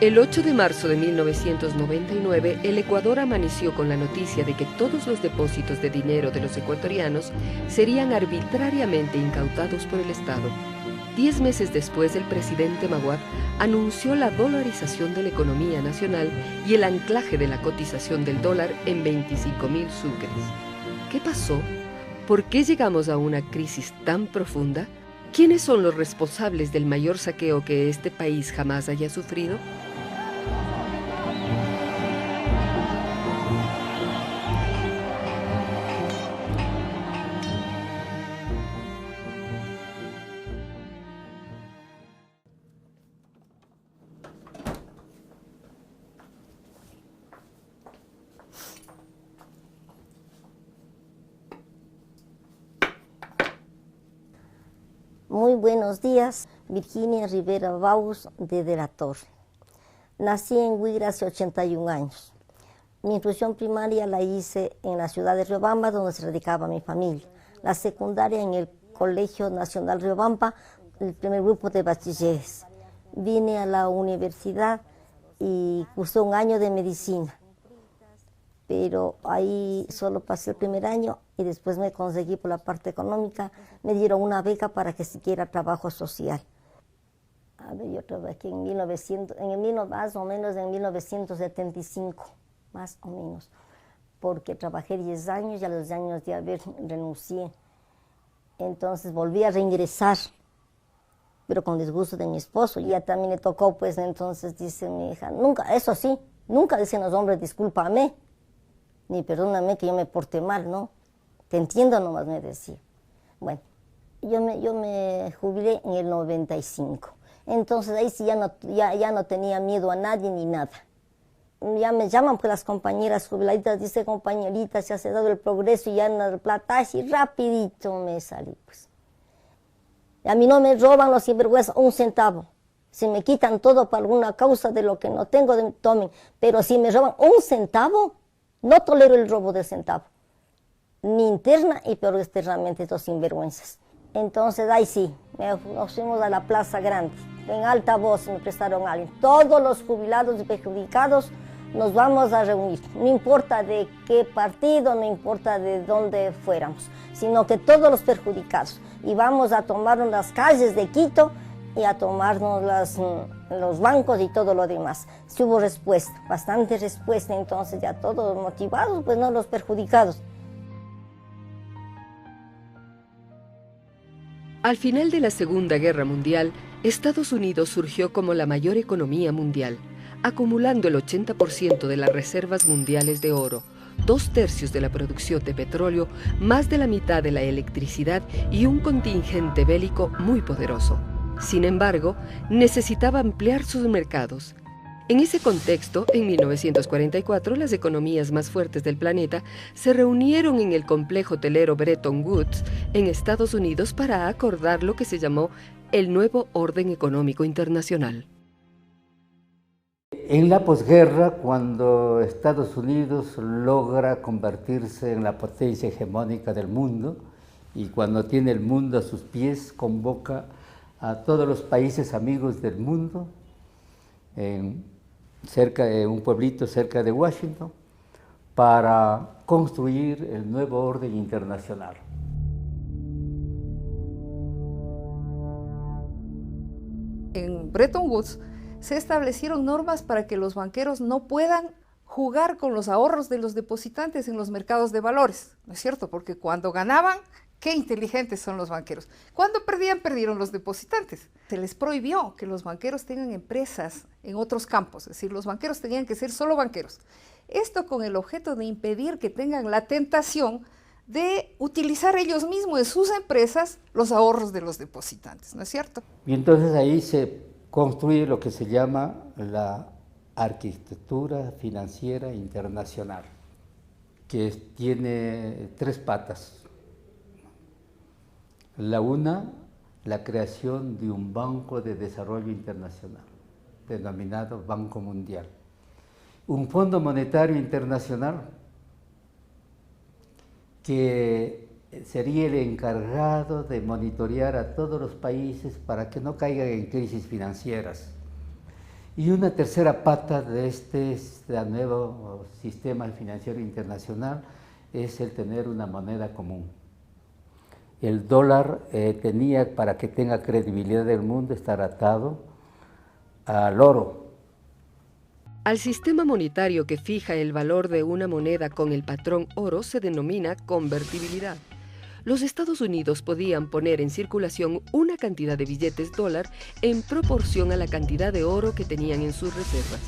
El 8 de marzo de 1999, el Ecuador amaneció con la noticia de que todos los depósitos de dinero de los ecuatorianos serían arbitrariamente incautados por el Estado. 10 meses después, el presidente Maguad anunció la dolarización de la economía nacional y el anclaje de la cotización del dólar en 25.000 sucres. ¿Qué pasó? ¿Por qué llegamos a una crisis tan profunda? ¿Quiénes son los responsables del mayor saqueo que este país jamás haya sufrido? Muy buenos días, Virginia Rivera Baus de la Torre. Nací en Huigra hace 81 años. Mi instrucción primaria la hice en la ciudad de Riobamba, donde se radicaba mi familia. La secundaria en el Colegio Nacional Riobamba, el primer grupo de bachilleres. Vine a la universidad y cursé un año de medicina. Pero ahí solo pasé el primer año y después me conseguí por la parte económica, me dieron una beca para que siguiera trabajo social. A ver, yo trabajé más o menos en 1975, más o menos, porque trabajé 10 años y a los años de haber renuncié. Entonces volví a reingresar, pero con disgusto de mi esposo. Ya también le tocó, pues entonces dice mi hija, nunca, eso sí, nunca dicen los hombres, discúlpame, ni perdóname que yo me porté mal, ¿no? Te entiendo nomás, me decía. Bueno, yo me jubilé en el 95. Entonces ahí sí ya no tenía miedo a nadie ni nada. Ya me llaman pues las compañeras jubiladitas, dice compañerita, se ha dado el progreso y ya en el plataje y rapidito me salí, pues. A mí no me roban los sinvergüenzas un centavo. Si me quitan todo por alguna causa de lo que no tengo, tomen. Pero si me roban un centavo, no tolero el robo de centavo, ni interna y peor externamente estos sinvergüenzas. Entonces, ahí sí, nos fuimos a la Plaza Grande, en alta voz me prestaron a alguien. Todos los jubilados y perjudicados nos vamos a reunir, no importa de qué partido, no importa de dónde fuéramos, sino que todos los perjudicados. Y vamos a tomarnos las calles de Quito y a tomarnos los bancos y todo lo demás. Sí hubo respuesta, bastante respuesta, entonces ya todos motivados, pues no los perjudicados. Al final de la Segunda Guerra Mundial, Estados Unidos surgió como la mayor economía mundial, acumulando el 80% de las reservas mundiales de oro, 2/3 de la producción de petróleo, más de la mitad de la electricidad y un contingente bélico muy poderoso. Sin embargo, necesitaba ampliar sus mercados. En ese contexto, en 1944, las economías más fuertes del planeta se reunieron en el complejo hotelero Bretton Woods, en Estados Unidos, para acordar lo que se llamó el nuevo orden económico internacional. En la posguerra, cuando Estados Unidos logra convertirse en la potencia hegemónica del mundo y cuando tiene el mundo a sus pies, convoca a todos los países amigos del mundo en un pueblito cerca de Washington para construir el nuevo orden internacional. En Bretton Woods se establecieron normas para que los banqueros no puedan jugar con los ahorros de los depositantes en los mercados de valores, ¿no es cierto? Porque cuando ganaban, qué inteligentes son los banqueros. Cuando perdían, perdieron los depositantes. Se les prohibió que los banqueros tengan empresas en otros campos, es decir, los banqueros tenían que ser solo banqueros. Esto con el objeto de impedir que tengan la tentación de utilizar ellos mismos en sus empresas los ahorros de los depositantes, ¿no es cierto? Y entonces ahí se construye lo que se llama la arquitectura financiera internacional, que tiene 3 patas. La una, la creación de un banco de desarrollo internacional, denominado Banco Mundial. un Fondo Monetario Internacional que sería el encargado de monitorear a todos los países para que no caigan en crisis financieras. Y una tercera pata de este nuevo sistema financiero internacional es el tener una moneda común. El dólar tenía, para que tenga credibilidad del mundo, estar atado al oro. Al sistema monetario que fija el valor de una moneda con el patrón oro se denomina convertibilidad. Los Estados Unidos podían poner en circulación una cantidad de billetes dólar en proporción a la cantidad de oro que tenían en sus reservas.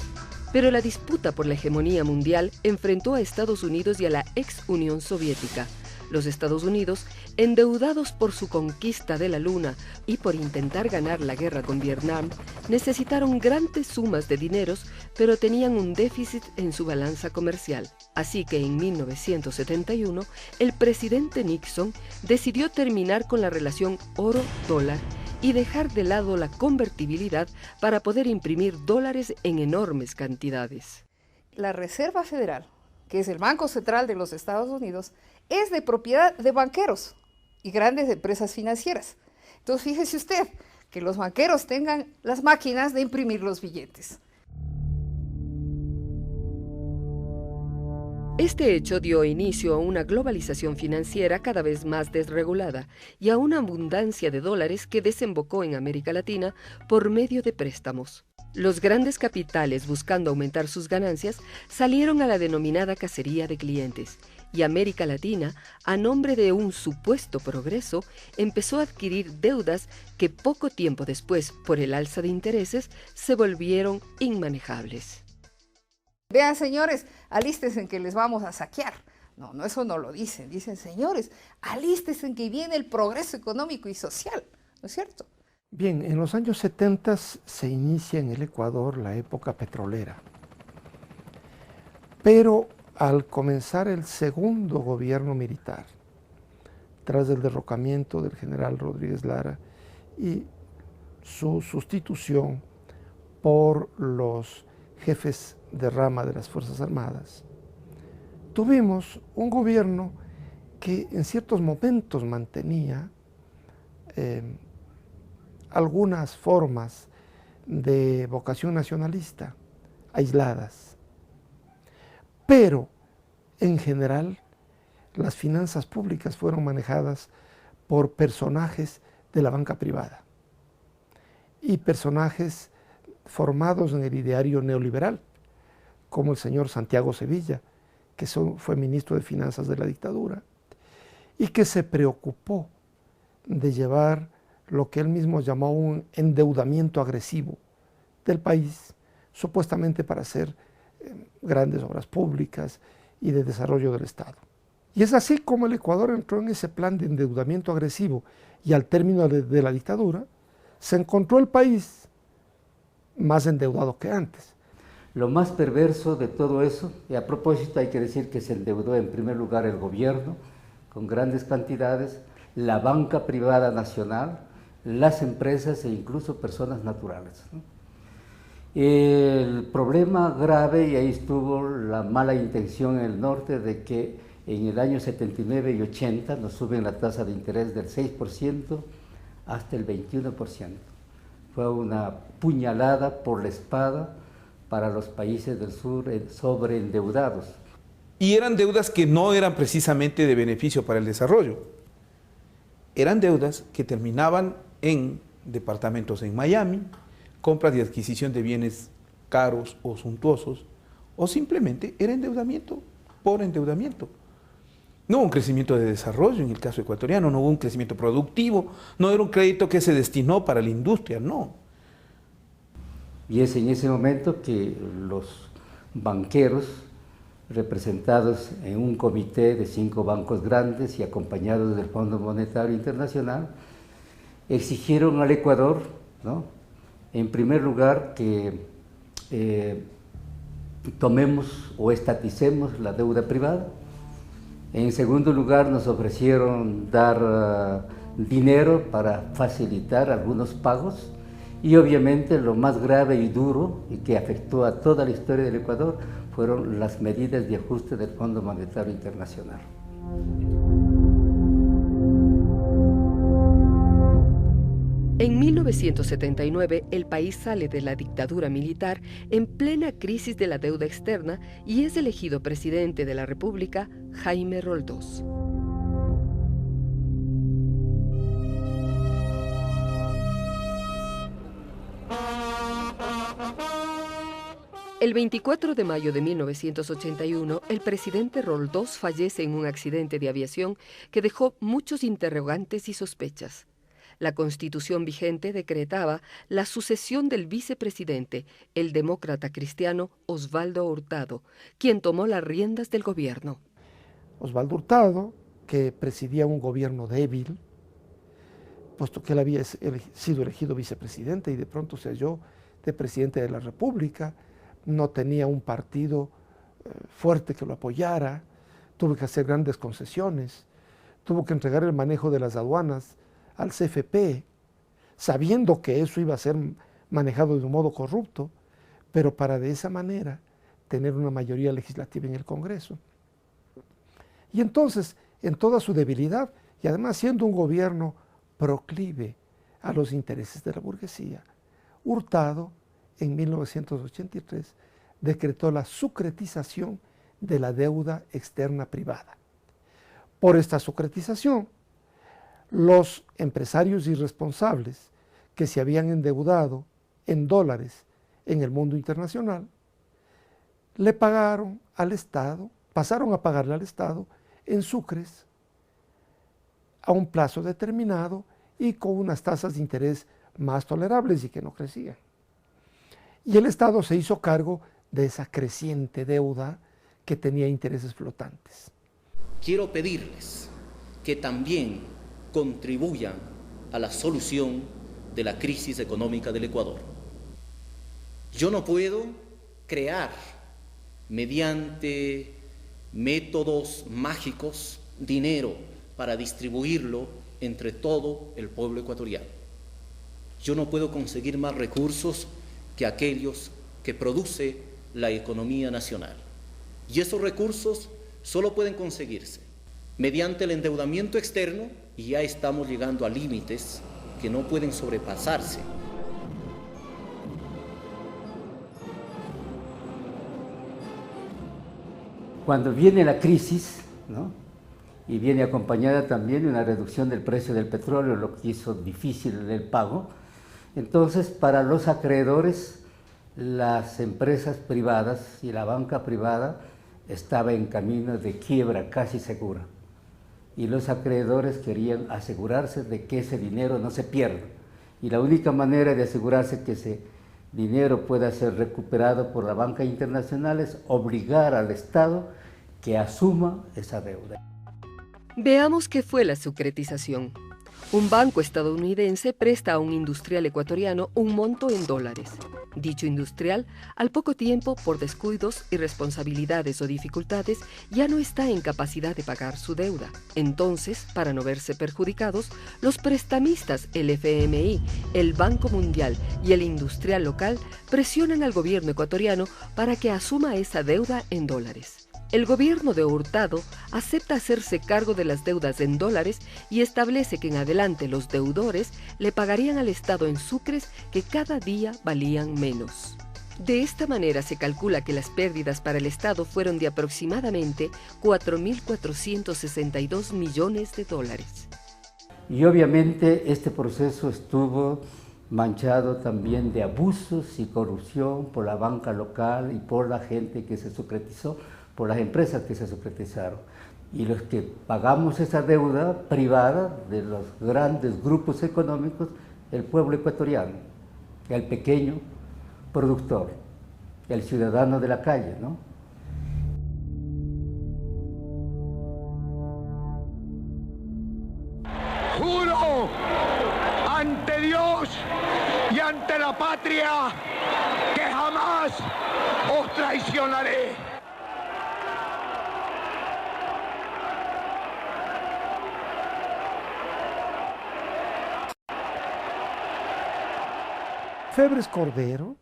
Pero la disputa por la hegemonía mundial enfrentó a Estados Unidos y a la ex Unión Soviética. Los Estados Unidos, endeudados por su conquista de la Luna y por intentar ganar la guerra con Vietnam, necesitaron grandes sumas de dineros, pero tenían un déficit en su balanza comercial. Así que en 1971, el presidente Nixon decidió terminar con la relación oro-dólar y dejar de lado la convertibilidad para poder imprimir dólares en enormes cantidades. La Reserva Federal, que es el Banco Central de los Estados Unidos, es de propiedad de banqueros y grandes empresas financieras. Entonces, fíjese usted que los banqueros tengan las máquinas de imprimir los billetes. Este hecho dio inicio a una globalización financiera cada vez más desregulada y a una abundancia de dólares que desembocó en América Latina por medio de préstamos. Los grandes capitales, buscando aumentar sus ganancias, salieron a la denominada cacería de clientes, y América Latina, a nombre de un supuesto progreso, empezó a adquirir deudas que poco tiempo después, por el alza de intereses, se volvieron inmanejables. Vean, señores, alístense en que les vamos a saquear. No, eso no lo dicen. Dicen, señores, alístense en que viene el progreso económico y social. ¿No es cierto? Bien, en los años 70 se inicia en el Ecuador la época petrolera. Pero al comenzar el segundo gobierno militar, tras el derrocamiento del general Rodríguez Lara y su sustitución por los jefes de rama de las Fuerzas Armadas, tuvimos un gobierno que en ciertos momentos mantenía algunas formas de vocación nacionalista aisladas, pero en general las finanzas públicas fueron manejadas por personajes de la banca privada y personajes formados en el ideario neoliberal, como el señor Santiago Sevilla, que fue ministro de Finanzas de la dictadura, y que se preocupó de llevar lo que él mismo llamó un endeudamiento agresivo del país, supuestamente para hacer grandes obras públicas y de desarrollo del Estado. Y es así como el Ecuador entró en ese plan de endeudamiento agresivo y al término de la dictadura se encontró el país más endeudado que antes. Lo más perverso de todo eso, y a propósito hay que decir que se endeudó en primer lugar el gobierno con grandes cantidades, la banca privada nacional, las empresas e incluso personas naturales, ¿no? El problema grave, y ahí estuvo la mala intención en el norte, de que en el año 79 y 80 nos suben la tasa de interés del 6% hasta el 21%. Fue una puñalada por la espada para los países del sur sobreendeudados. Y eran deudas que no eran precisamente de beneficio para el desarrollo. Eran deudas que terminaban en departamentos en Miami, compras y adquisición de bienes caros o suntuosos, o simplemente era endeudamiento por endeudamiento. No hubo un crecimiento de desarrollo en el caso ecuatoriano, no hubo un crecimiento productivo, no era un crédito que se destinó para la industria, no. Y es en ese momento que los banqueros, representados en un comité de 5 bancos grandes y acompañados del Fondo Monetario Internacional, exigieron al Ecuador, ¿no?, en primer lugar, que tomemos o estaticemos la deuda privada. En segundo lugar, nos ofrecieron dar dinero para facilitar algunos pagos. Y obviamente lo más grave y duro y que afectó a toda la historia del Ecuador fueron las medidas de ajuste del Fondo Monetario Internacional. En 1979, el país sale de la dictadura militar en plena crisis de la deuda externa y es elegido presidente de la República Jaime Roldós. El 24 de mayo de 1981, el presidente Roldós fallece en un accidente de aviación que dejó muchos interrogantes y sospechas. La constitución vigente decretaba la sucesión del vicepresidente, el demócrata cristiano Osvaldo Hurtado, quien tomó las riendas del gobierno. Osvaldo Hurtado, que presidía un gobierno débil, puesto que él había sido elegido vicepresidente y de pronto se halló de presidente de la República, no tenía un partido fuerte que lo apoyara, tuvo que hacer grandes concesiones, tuvo que entregar el manejo de las aduanas al CFP, sabiendo que eso iba a ser manejado de un modo corrupto, pero para de esa manera tener una mayoría legislativa en el Congreso. Y entonces, en toda su debilidad, y además siendo un gobierno proclive a los intereses de la burguesía, Hurtado, en 1983, decretó la sucretización de la deuda externa privada. Por esta sucretización, los empresarios irresponsables que se habían endeudado en dólares en el mundo internacional, le pagaron al Estado, pasaron a pagarle al Estado en sucres a un plazo determinado y con unas tasas de interés más tolerables y que no crecían. Y el Estado se hizo cargo de esa creciente deuda que tenía intereses flotantes. Quiero pedirles que también contribuyan a la solución de la crisis económica del Ecuador. Yo no puedo crear, mediante métodos mágicos, dinero para distribuirlo entre todo el pueblo ecuatoriano. Yo no puedo conseguir más recursos que aquellos que produce la economía nacional. Y esos recursos solo pueden conseguirse mediante el endeudamiento externo, y ya estamos llegando a límites que no pueden sobrepasarse. Cuando viene la crisis, ¿no?, y viene acompañada también de una reducción del precio del petróleo, lo que hizo difícil el pago, entonces para los acreedores, las empresas privadas y la banca privada estaba en camino de quiebra casi segura. Y los acreedores querían asegurarse de que ese dinero no se pierda. Y la única manera de asegurarse que ese dinero pueda ser recuperado por la banca internacional es obligar al Estado que asuma esa deuda. Veamos qué fue la sucretización. Un banco estadounidense presta a un industrial ecuatoriano un monto en dólares. Dicho industrial, al poco tiempo, por descuidos, irresponsabilidades o dificultades, ya no está en capacidad de pagar su deuda. Entonces, para no verse perjudicados, los prestamistas, el FMI, el Banco Mundial y el industrial local presionan al gobierno ecuatoriano para que asuma esa deuda en dólares. El gobierno de Hurtado acepta hacerse cargo de las deudas en dólares y establece que en adelante los deudores le pagarían al Estado en sucres que cada día valían menos. De esta manera se calcula que las pérdidas para el Estado fueron de aproximadamente 4.462 millones de dólares. Y obviamente este proceso estuvo manchado también de abusos y corrupción por la banca local y por la gente que se sucretizó, por las empresas que se sucretizaron. Y los que pagamos esa deuda privada de los grandes grupos económicos, el pueblo ecuatoriano, el pequeño productor, el ciudadano de la calle, ¿no? Juro ante Dios y ante la patria que jamás os traicionaré. Febres Cordero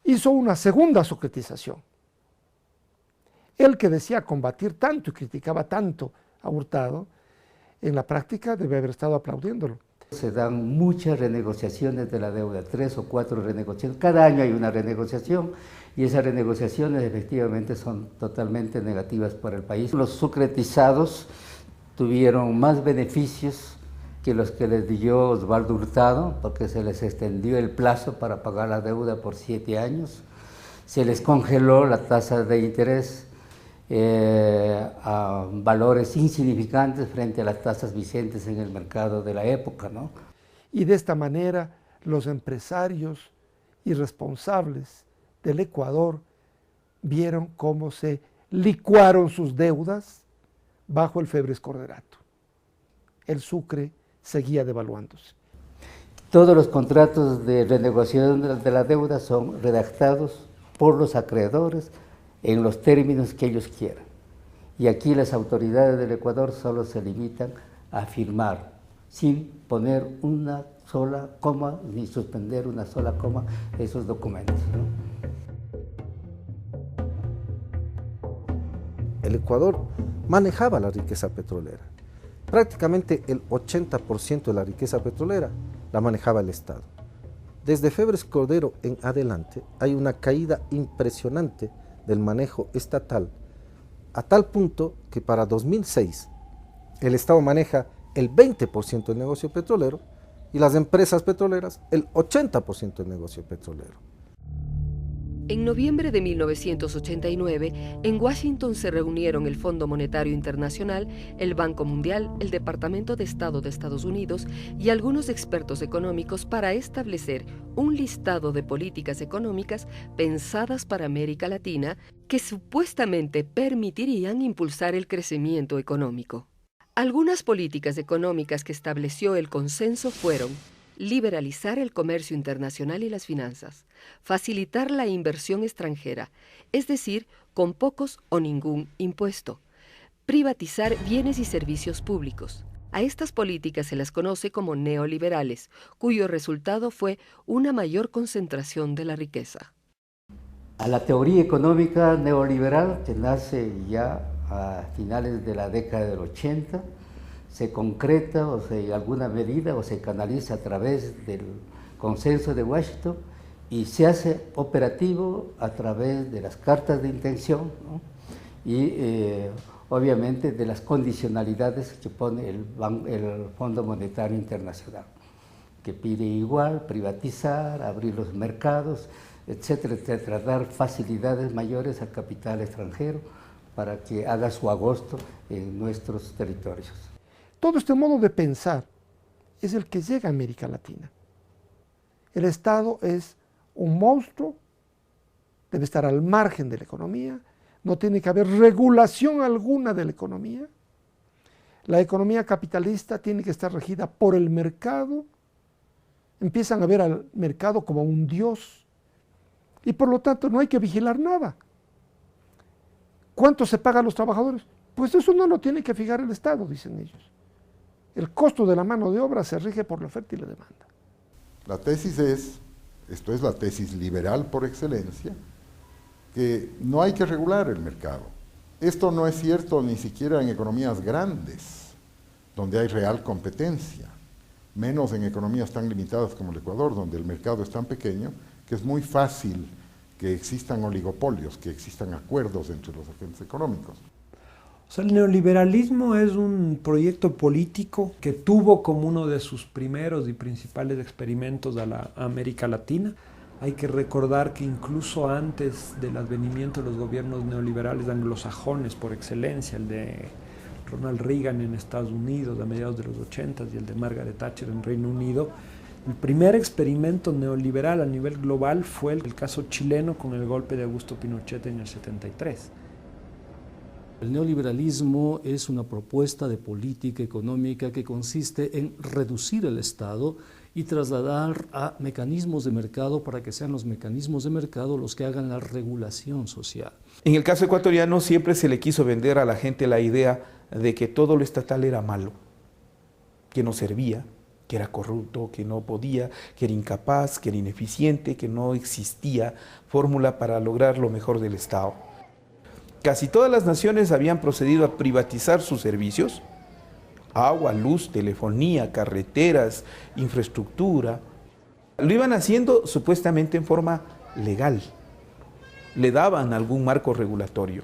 hizo una segunda socratización. Él que decía combatir tanto y criticaba tanto a Hurtado, en la práctica debe haber estado aplaudiéndolo. Se dan muchas renegociaciones de la deuda, 3 o 4 renegociaciones. Cada año hay una renegociación y esas renegociaciones efectivamente son totalmente negativas para el país. Los sucretizados tuvieron más beneficios que los que les dio Osvaldo Hurtado, porque se les extendió el plazo para pagar la deuda por 7 años, se les congeló la tasa de interés a valores insignificantes frente a las tasas vigentes en el mercado de la época, ¿no? Y de esta manera los empresarios irresponsables del Ecuador vieron cómo se licuaron sus deudas bajo el Febres Corderato. El Sucre seguía devaluándose. Todos los contratos de renegociación de la deuda son redactados por los acreedores en los términos que ellos quieran. Y aquí las autoridades del Ecuador solo se limitan a firmar, sin poner una sola coma, ni suspender una sola coma esos documentos, ¿no? El Ecuador manejaba la riqueza petrolera. Prácticamente el 80% de la riqueza petrolera la manejaba el Estado. Desde Febres Cordero en adelante hay una caída impresionante del manejo estatal, a tal punto que para 2006 el Estado maneja el 20% del negocio petrolero y las empresas petroleras el 80% del negocio petrolero. En noviembre de 1989, en Washington se reunieron el Fondo Monetario Internacional, el Banco Mundial, el Departamento de Estado de Estados Unidos y algunos expertos económicos para establecer un listado de políticas económicas pensadas para América Latina que supuestamente permitirían impulsar el crecimiento económico. Algunas políticas económicas que estableció el consenso fueron: liberalizar el comercio internacional y las finanzas, facilitar la inversión extranjera, es decir, con pocos o ningún impuesto, privatizar bienes y servicios públicos. A estas políticas se las conoce como neoliberales, cuyo resultado fue una mayor concentración de la riqueza. A la teoría económica neoliberal, que nace ya a finales de la década del 80, se concreta o en alguna medida o se canaliza a través del consenso de Washington y se hace operativo a través de las cartas de intención, ¿no? Y obviamente de las condicionalidades que pone el Fondo Monetario Internacional, que pide igual privatizar, abrir los mercados, etcétera, etcétera, dar facilidades mayores al capital extranjero para que haga su agosto en nuestros territorios. Todo este modo de pensar es el que llega a América Latina. El Estado es un monstruo, debe estar al margen de la economía, no tiene que haber regulación alguna de la economía. La economía capitalista tiene que estar regida por el mercado. Empiezan a ver al mercado como un dios y por lo tanto no hay que vigilar nada. ¿Cuánto se paga a los trabajadores? Pues eso no lo tiene que fijar el Estado, dicen ellos. El costo de la mano de obra se rige por la oferta y la demanda. La tesis es, esto es la tesis liberal por excelencia, que no hay que regular el mercado. Esto no es cierto ni siquiera en economías grandes, donde hay real competencia, menos en economías tan limitadas como el Ecuador, donde el mercado es tan pequeño que es muy fácil que existan oligopolios, que existan acuerdos entre los agentes económicos. O sea, el neoliberalismo es un proyecto político que tuvo como uno de sus primeros y principales experimentos a la América Latina. Hay que recordar que incluso antes del advenimiento de los gobiernos neoliberales anglosajones por excelencia, el de Ronald Reagan en Estados Unidos a mediados de los 80 y el de Margaret Thatcher en Reino Unido, el primer experimento neoliberal a nivel global fue el caso chileno con el golpe de Augusto Pinochet en el 73. El neoliberalismo es una propuesta de política económica que consiste en reducir el Estado y trasladar a mecanismos de mercado para que sean los mecanismos de mercado los que hagan la regulación social. En el caso ecuatoriano siempre se le quiso vender a la gente la idea de que todo lo estatal era malo, que no servía, que era corrupto, que no podía, que era incapaz, que era ineficiente, que no existía fórmula para lograr lo mejor del Estado. Casi todas las naciones habían procedido a privatizar sus servicios, agua, luz, telefonía, carreteras, infraestructura. Lo iban haciendo supuestamente en forma legal. Le daban algún marco regulatorio.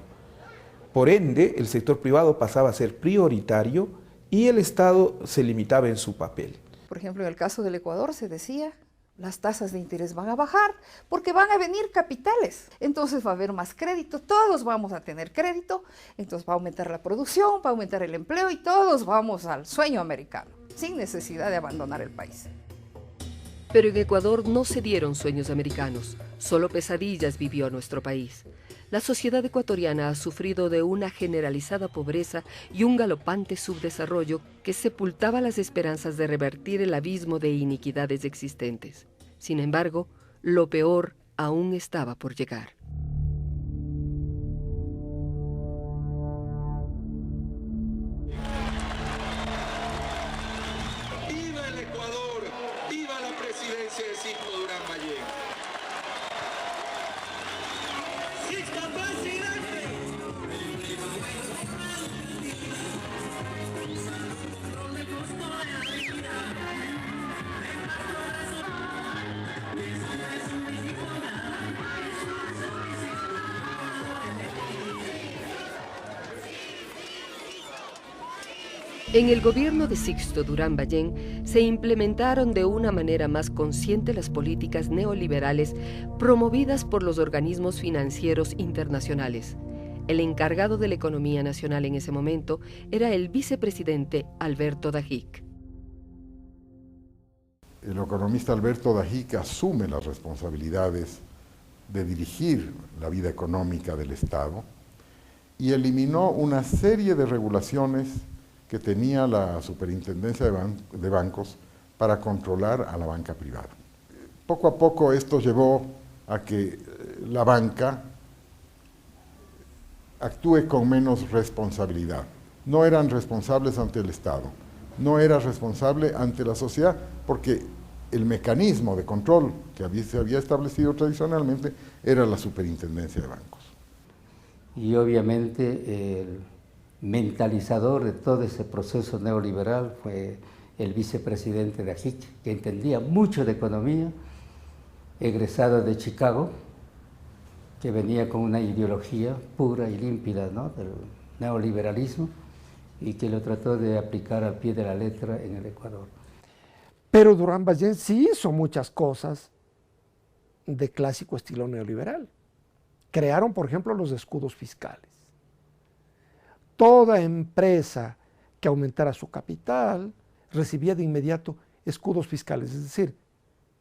Por ende, el sector privado pasaba a ser prioritario y el Estado se limitaba en su papel. Por ejemplo, en el caso del Ecuador se decía, las tasas de interés van a bajar porque van a venir capitales. Entonces va a haber más crédito, todos vamos a tener crédito, entonces va a aumentar la producción, va a aumentar el empleo y todos vamos al sueño americano, sin necesidad de abandonar el país. Pero en Ecuador no se dieron sueños americanos, solo pesadillas vivió nuestro país. La sociedad ecuatoriana ha sufrido de una generalizada pobreza y un galopante subdesarrollo que sepultaba las esperanzas de revertir el abismo de iniquidades existentes. Sin embargo, lo peor aún estaba por llegar. ¡Viva el Ecuador! ¡Viva la presidencia de Sixto Durán Ballén! En el gobierno de Sixto Durán Ballén se implementaron de una manera más consciente las políticas neoliberales promovidas por los organismos financieros internacionales. El encargado de la economía nacional en ese momento era el vicepresidente Alberto Dajic. El economista Alberto Dajic asume las responsabilidades de dirigir la vida económica del Estado y eliminó una serie de regulaciones que tenía la superintendencia de bancos para controlar a la banca privada. Poco a poco esto llevó a que la banca actúe con menos responsabilidad. No eran responsables ante el Estado, no era responsable ante la sociedad, porque el mecanismo de control que se había establecido tradicionalmente era la superintendencia de bancos. Y obviamente el mentalizador de todo ese proceso neoliberal fue el vicepresidente Dajic, que entendía mucho de economía, egresado de Chicago, que venía con una ideología pura y límpida, ¿no?, del neoliberalismo, y que lo trató de aplicar al pie de la letra en el Ecuador. Pero Durán Ballén sí hizo muchas cosas de clásico estilo neoliberal. Crearon, por ejemplo, los escudos fiscales. Toda empresa que aumentara su capital recibía de inmediato escudos fiscales, es decir,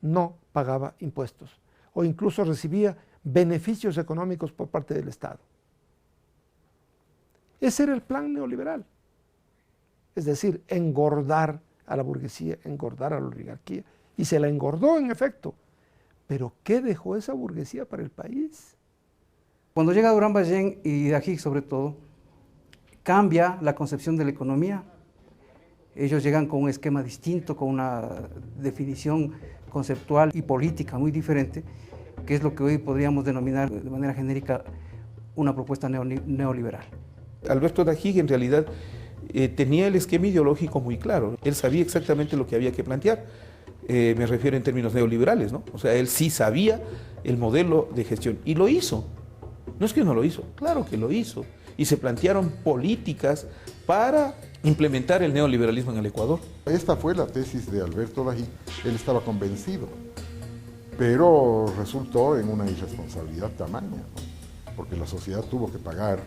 no pagaba impuestos o incluso recibía beneficios económicos por parte del Estado. Ese era el plan neoliberal, es decir, engordar a la burguesía, engordar a la oligarquía, y se la engordó en efecto. Pero ¿qué dejó esa burguesía para el país? Cuando llega Durán Ballén y Dajic sobre todo, cambia la concepción de la economía. Ellos llegan con un esquema distinto, con una definición conceptual y política muy diferente, que es lo que hoy podríamos denominar de manera genérica una propuesta neoliberal. Alberto Dajic en realidad tenía el esquema ideológico muy claro. Él sabía exactamente lo que había que plantear. Me refiero en términos neoliberales, ¿no? O sea, él sí sabía el modelo de gestión y lo hizo. No es que no lo hizo, claro que lo hizo. Y se plantearon políticas para implementar el neoliberalismo en el Ecuador. Esta fue la tesis de Alberto Dajic. Él estaba convencido, pero resultó en una irresponsabilidad tamaña, ¿no?, porque la sociedad tuvo que pagar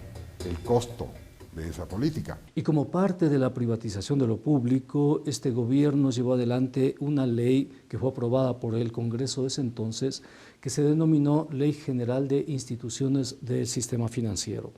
el costo de esa política. Y como parte de la privatización de lo público, este gobierno llevó adelante una ley que fue aprobada por el Congreso de ese entonces, que se denominó Ley General de Instituciones del Sistema Financiero.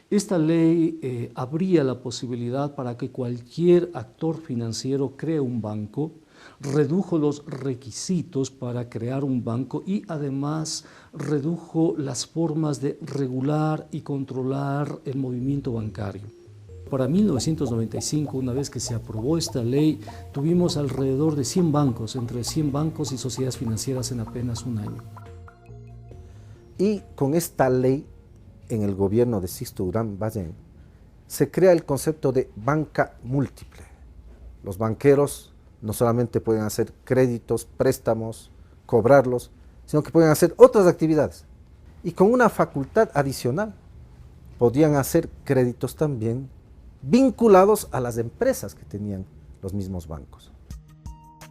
Esta ley abría la posibilidad para que cualquier actor financiero cree un banco, redujo los requisitos para crear un banco y además redujo las formas de regular y controlar el movimiento bancario. Para 1995, una vez que se aprobó esta ley, tuvimos alrededor de 100 bancos, entre 100 bancos y sociedades financieras en apenas un año. Y con esta ley, en el gobierno de Sixto Durán Ballén, se crea el concepto de banca múltiple. Los banqueros no solamente pueden hacer créditos, préstamos, cobrarlos, sino que pueden hacer otras actividades. Y con una facultad adicional, podían hacer créditos también vinculados a las empresas que tenían los mismos bancos.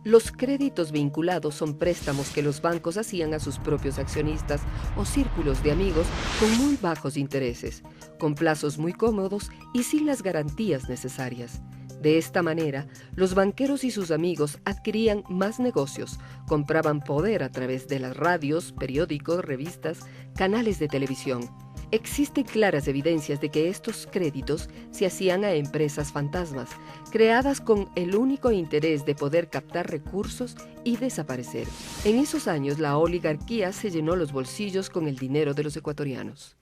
Los créditos vinculados son préstamos que los bancos hacían a sus propios accionistas o círculos de amigos con muy bajos intereses, con plazos muy cómodos y sin las garantías necesarias. De esta manera, los banqueros y sus amigos adquirían más negocios, compraban poder a través de las radios, periódicos, revistas, canales de televisión. Existen claras evidencias de que estos créditos se hacían a empresas fantasmas, creadas con el único interés de poder captar recursos y desaparecer. En esos años, la oligarquía se llenó los bolsillos con el dinero de los ecuatorianos.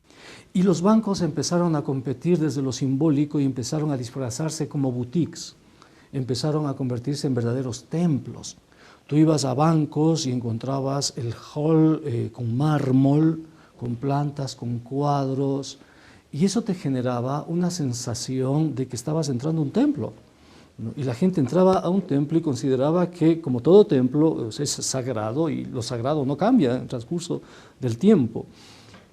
Y los bancos empezaron a competir desde lo simbólico y empezaron a disfrazarse como boutiques, empezaron a convertirse en verdaderos templos. Tú ibas a bancos y encontrabas el hall con mármol, con plantas, con cuadros, y eso te generaba una sensación de que estabas entrando a un templo, ¿no? Y la gente entraba a un templo y consideraba que, como todo templo, es sagrado y lo sagrado no cambia en el transcurso del tiempo.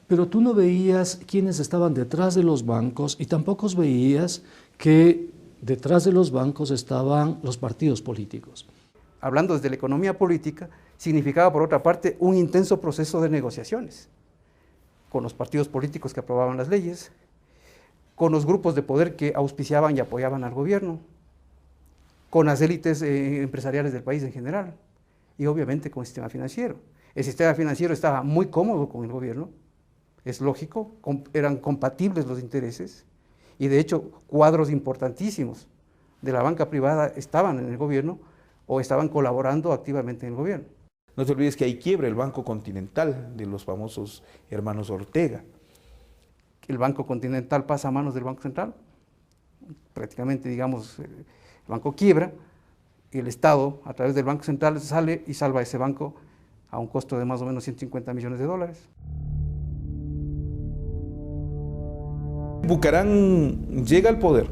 Pero tú no veías quiénes estaban detrás de los bancos y tampoco veías que detrás de los bancos estaban los partidos políticos. Hablando desde la economía política, significaba por otra parte un intenso proceso de negociaciones con los partidos políticos que aprobaban las leyes, con los grupos de poder que auspiciaban y apoyaban al gobierno, con las élites empresariales del país en general y obviamente con el sistema financiero. El sistema financiero estaba muy cómodo con el gobierno, es lógico, eran compatibles los intereses y de hecho cuadros importantísimos de la banca privada estaban en el gobierno o estaban colaborando activamente en el gobierno. No te olvides que ahí quiebra el Banco Continental de los famosos hermanos Ortega. El Banco Continental pasa a manos del Banco Central, prácticamente digamos el banco quiebra y el Estado a través del Banco Central sale y salva a ese banco a un costo de más o menos 150 millones de dólares. Bucaram llega al poder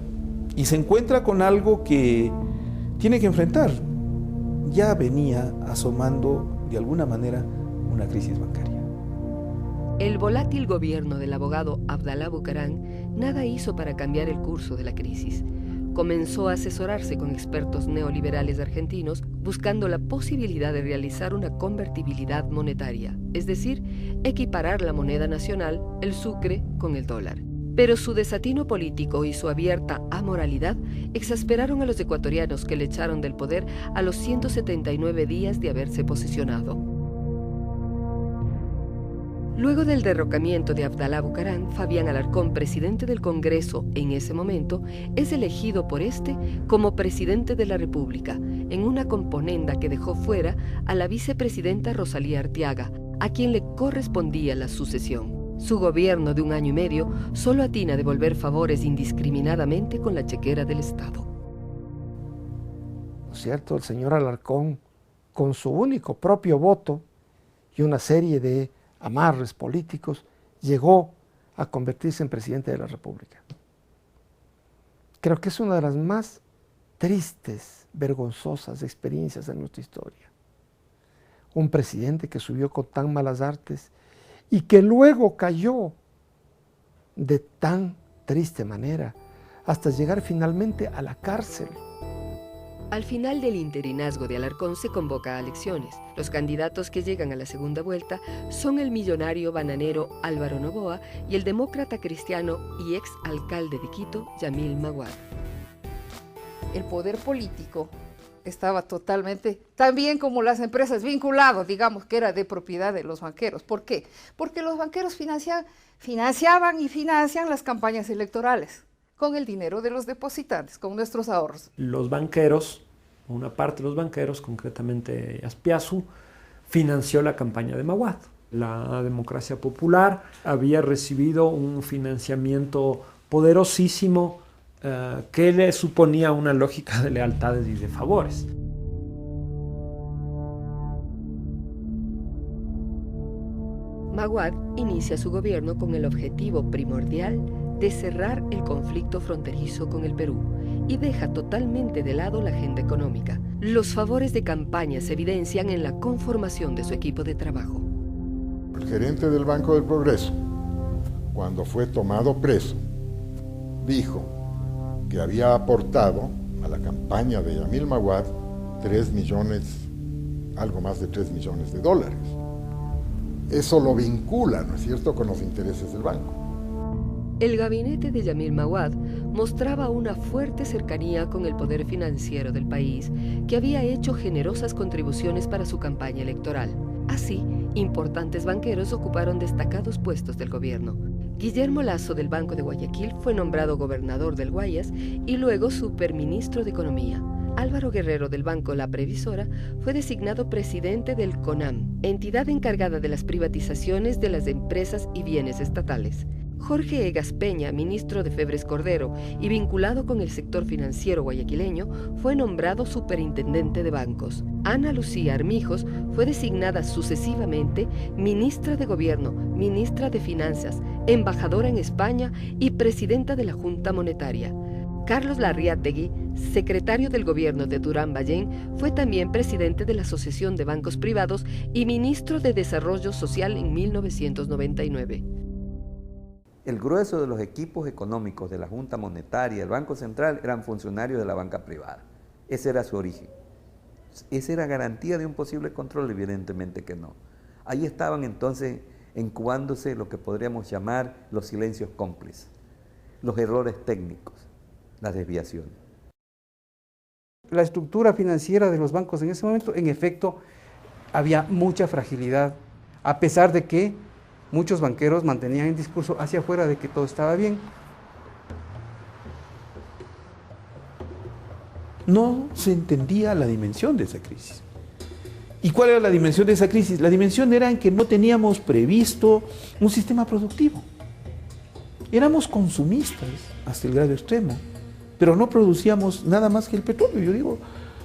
y se encuentra con algo que tiene que enfrentar. Ya venía asomando de alguna manera una crisis bancaria. El volátil gobierno del abogado Abdalá Bucaram nada hizo para cambiar el curso de la crisis. Comenzó a asesorarse con expertos neoliberales argentinos buscando la posibilidad de realizar una convertibilidad monetaria, es decir, equiparar la moneda nacional, el sucre, con el dólar. Pero su desatino político y su abierta amoralidad exasperaron a los ecuatorianos que le echaron del poder a los 179 días de haberse posesionado. Luego del derrocamiento de Abdalá Bucaram, Fabián Alarcón, presidente del Congreso en ese momento, es elegido por este como presidente de la República, en una componenda que dejó fuera a la vicepresidenta Rosalía Arteaga, a quien le correspondía la sucesión. Su gobierno de 1 año y medio solo atina a devolver favores indiscriminadamente con la chequera del Estado. ¿No es cierto? El señor Alarcón, con su único propio voto y una serie de amarres políticos, llegó a convertirse en presidente de la República. Creo que es una de las más tristes, vergonzosas experiencias de nuestra historia. Un presidente que subió con tan malas artes y que luego cayó de tan triste manera hasta llegar finalmente a la cárcel. Al final del interinazgo de Alarcón se convoca a elecciones. Los candidatos que llegan a la segunda vuelta son el millonario bananero Álvaro Noboa y el demócrata cristiano y ex alcalde de Quito, Yamil Maguad. El poder político estaba totalmente, también como las empresas, vinculado, digamos que era de propiedad de los banqueros. ¿Por qué? Porque los banqueros financiaban y financian las campañas electorales con el dinero de los depositantes, con nuestros ahorros. Los banqueros, una parte de los banqueros, concretamente Aspiazu, financió la campaña de Maguad. La democracia popular había recibido un financiamiento poderosísimo que le suponía una lógica de lealtades y de favores. Maguad inicia su gobierno con el objetivo primordial de cerrar el conflicto fronterizo con el Perú y deja totalmente de lado la agenda económica. Los favores de campaña se evidencian en la conformación de su equipo de trabajo. El gerente del Banco del Progreso, cuando fue tomado preso, dijo que había aportado a la campaña de Yamil Maguad 3 millones, algo más de 3 millones de dólares. Eso lo vincula, ¿no es cierto?, con los intereses del banco. El gabinete de Yamil Maguad mostraba una fuerte cercanía con el poder financiero del país, que había hecho generosas contribuciones para su campaña electoral. Así, importantes banqueros ocuparon destacados puestos del gobierno. Guillermo Lasso del Banco de Guayaquil fue nombrado gobernador del Guayas y luego superministro de Economía. Álvaro Guerrero del Banco La Previsora fue designado presidente del CONAM, entidad encargada de las privatizaciones de las empresas y bienes estatales. Jorge Egas Peña, ministro de Febres Cordero y vinculado con el sector financiero guayaquileño, fue nombrado superintendente de bancos. Ana Lucía Armijos fue designada sucesivamente ministra de Gobierno, ministra de Finanzas, embajadora en España y presidenta de la Junta Monetaria. Carlos Larriategui, secretario del gobierno de Durán Ballén, fue también presidente de la Asociación de Bancos Privados y ministro de Desarrollo Social en 1999. El grueso de los equipos económicos de la Junta Monetaria y el Banco Central eran funcionarios de la banca privada. Ese era su origen. ¿Esa era garantía de un posible control? Evidentemente que no. Ahí estaban entonces incubándose lo que podríamos llamar los silencios cómplices, los errores técnicos, las desviaciones. La estructura financiera de los bancos en ese momento, en efecto, había mucha fragilidad, a pesar de que muchos banqueros mantenían el discurso hacia afuera de que todo estaba bien. No se entendía la dimensión de esa crisis. ¿Y cuál era la dimensión de esa crisis? La dimensión era en que no teníamos previsto un sistema productivo. Éramos consumistas hasta el grado extremo, pero no producíamos nada más que el petróleo. Yo digo,